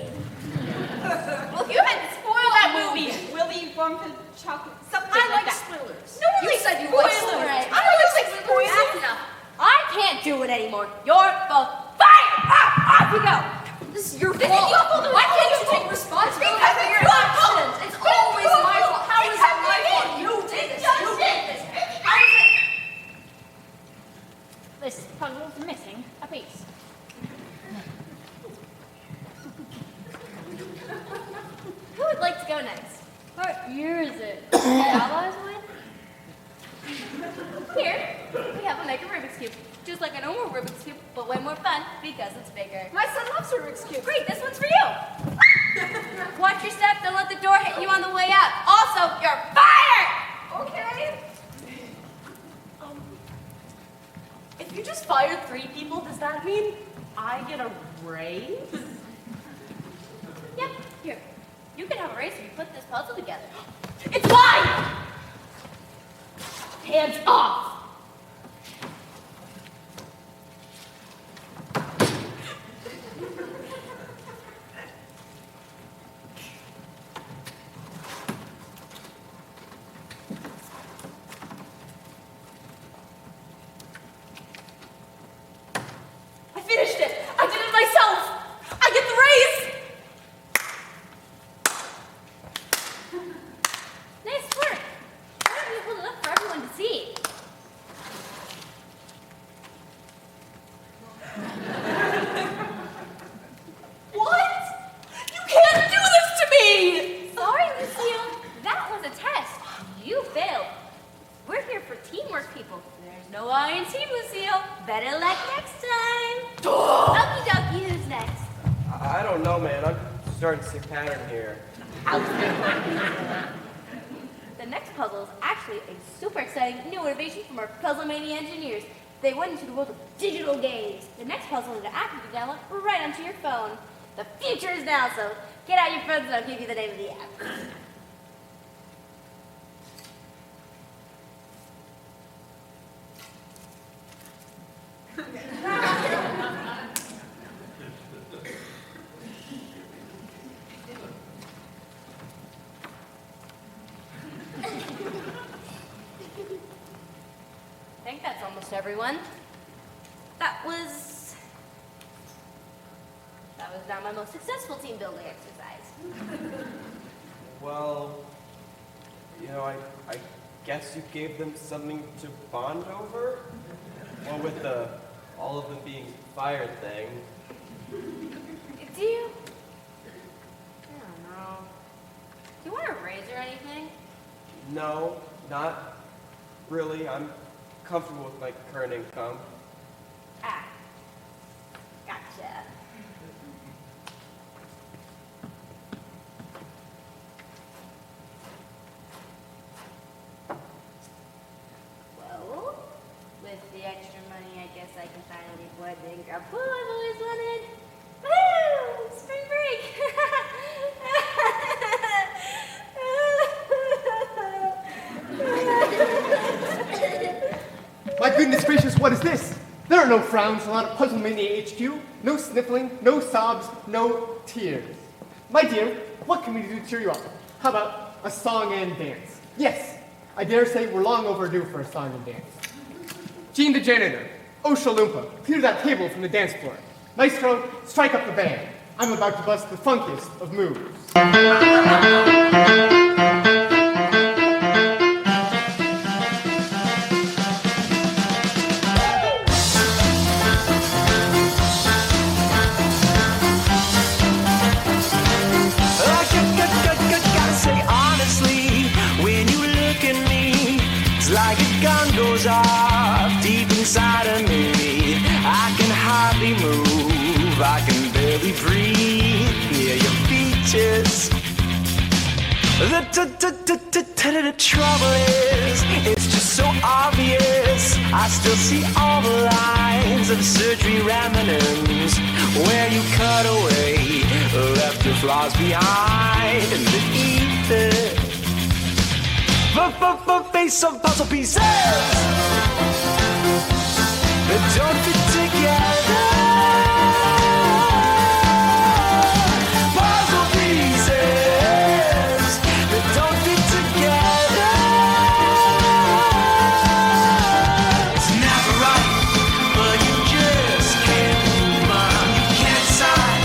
Well, you had to spoil that movie. Willy Wonka chocolate. Something I like that. spoilers. No one You likes said you spoilers. liked spoilers. I don't like spoilers. That's enough. I can't do it anymore. You're both fired. Off you go. This is your This fault. is your fault. Why can't you take responsibility for your actions? It's always my fault. How is it my fault? You did this. You did this. How is it? This puzzle's missing a piece. Who would like to go next? What year is it? The Allies win? Here, we have a Make a Rubik's Cube. Just like a normal Rubik's Cube, but way more fun because it's bigger. My son loves Rubik's Cube. Great, this one's for you. Watch your step, don't let the door hit you on the way out. Also, you're fired! Okay. If you just fired 3 people, does that mean I get a raise? Yep, here. You can have a raise if you put this puzzle together. It's mine! Hands off! I finished it! I did it myself! starting to see a pattern here. The next puzzle is actually a super exciting new innovation from our Puzzle Mania engineers. They went into the world of digital games. The next puzzle is an app you can download right onto your phone. The future is now, so get out your phones and I'll give you the name of the app. I think that's almost everyone. That was not my most successful team building exercise. Well, I guess you gave them something to bond over? Well, with all of them being fired thing. Do you? I don't know. Do you want a raise or anything? No, not really. I'm comfortable with my current income. Ah. Gotcha. Well, with the extra money, I guess I can finally go ahead and grab what I've always wanted. Woo! Spring break! My goodness gracious, what is this? There are no frowns allowed at Puzzle Mania HQ. No sniffling, no sobs, no tears. My dear, what can we do to cheer you up? How about a song and dance? Yes, I dare say we're long overdue for a song and dance. Gene the janitor, Osha Loompa, clear that table from the dance floor. Maestro, strike up the band. I'm about to bust the funkiest of moves. Gotta say honestly, when you look at me, it's like a gun goes off deep inside of me. I can hardly move, I can barely breathe. Yeah, your features. The trouble is, it's just so obvious. I still see all the lines of surgery remnants where you cut away, left your flaws behind in the ether. Face of puzzle pieces that don't fit together. Puzzle pieces that don't fit together. It's never right, but you just can't move on. You can't sign,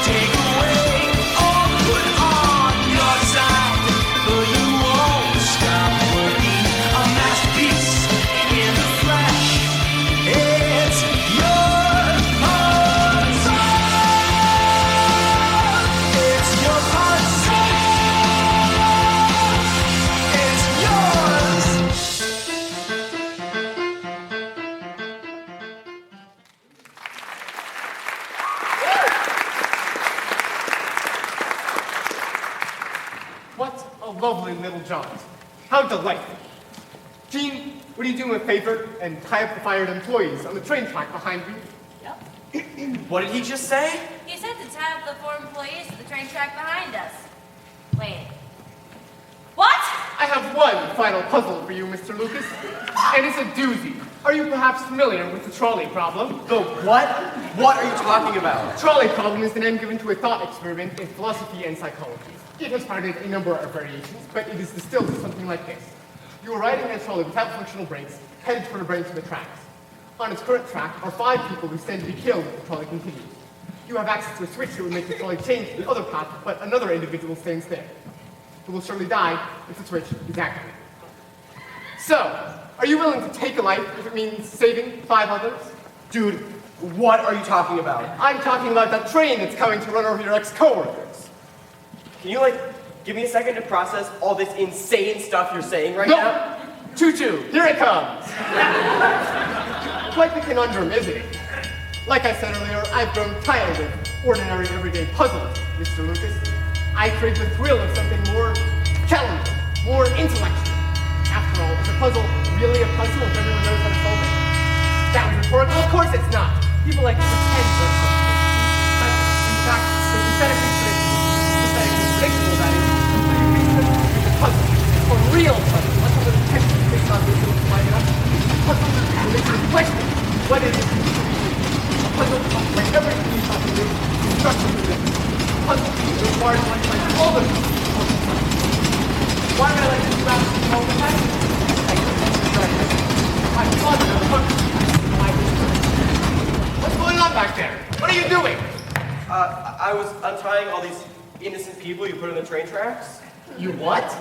take away or put on your side, but you won't stop working a masterpiece in the flesh. It's your puzzle. It's your puzzle. It's yours. What a lovely little jaunt. How delightful. Gene, would you do me a favor and tie up the fired employees on the train track behind me? What did he just say? He said to tie up the 4 employees to the train track behind us. Wait. What? I have one final puzzle for you, Mr. Lucas, and it's a doozy. Are you perhaps familiar with the trolley problem? The what? What are you talking about? Trolley problem is the name given to a thought experiment in philosophy and psychology. It has started a number of variations, but it is distilled to something like this. You are riding in a trolley without functional brakes, headed toward a branch of the tracks. On its current track are 5 people who stand to be killed if the trolley continues. You have access to a switch that would make the trolley change to the other path, but another individual stands there, who will surely die if the switch is activated. So, are you willing to take a life if it means saving 5 others? Dude, what are you talking about? I'm talking about that train that's coming to run over your ex-coworkers. Can you, give me a second to process all this insane stuff you're saying right now? Choo-choo, here it comes. Quite the conundrum, isn't it? Like I said earlier, I've grown tired of ordinary everyday puzzles. Mr. Lucas. I crave the thrill of something more challenging, more intellectual. After all, is a puzzle really a puzzle if everyone knows how to solve it? Sounds rhetorical. Of course it's not. People like to pretend they're complicated. But in fact, the pathetically predictable, that is, until you reach the puzzle. A real puzzle. Let's have a text based on this little slide up. A puzzle relates to the question. What is it? A puzzle like everything you thought to do is structured with this. A puzzle requires like all the pieces. Why do I like this about all the time? I couldn't describe this. I'm positive of what's going on back there? What are you doing? I was untying all these innocent people you put in the train tracks. You what?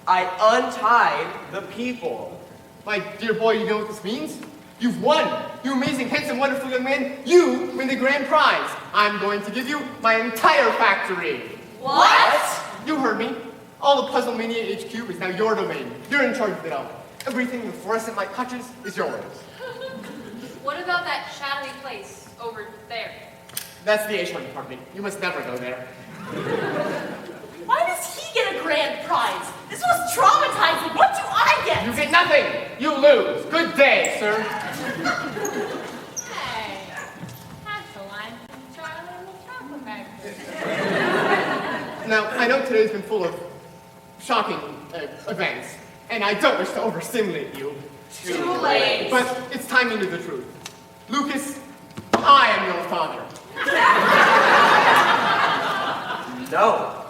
I untied the people. My dear boy, you know what this means? You've won! You amazing, handsome, wonderful young man, you win the grand prize. I'm going to give you my entire factory. What? You heard me. All of Puzzle Mania HQ is now your domain. You're in charge of it all. Everything the fluorescent light touches is yours. What about that shadowy place over there? That's the HR department. You must never go there. Why does he get a grand prize? This was traumatizing. What do I get? You get nothing. You lose. Good day, sir. Hey, that's a line from Charlie and the Chocolate Factory. Now, I know today's been full of shocking events, and I don't wish to overstimulate you. Too late. But it's time you knew the truth. Lucas, I am your father. No,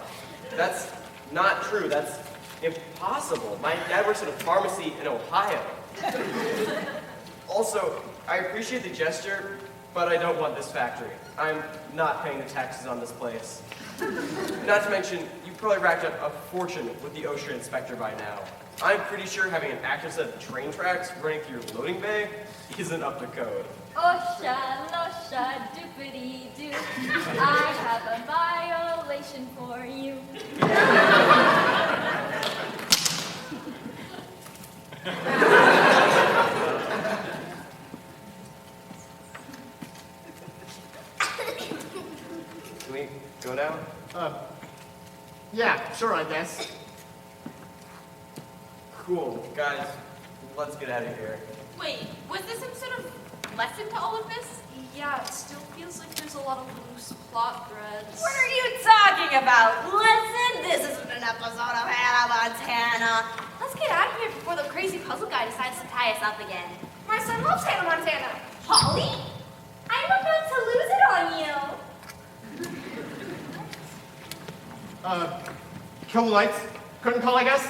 that's not true. That's impossible. My dad works at a pharmacy in Ohio. Also, I appreciate the gesture, but I don't want this factory. I'm not paying the taxes on this place. Not to mention, you probably racked up a fortune with the OSHA inspector by now. I'm pretty sure having an active set of train tracks running through your loading bay isn't up to code. Osha, losha, doopity-doo. I have a violation for you. Can we go now? Yeah, sure, I guess. Cool. Guys, let's get out of here. Wait, was this some sort of lesson to all of this? Yeah, it still feels like there's a lot of loose plot threads. What are you talking about? Listen, this isn't an episode of Hannah Montana. Let's get out of here before the crazy puzzle guy decides to tie us up again. My son loves Hannah Montana. Holly? I'm about to lose it on you. Kill the lights. Curtain call, I guess?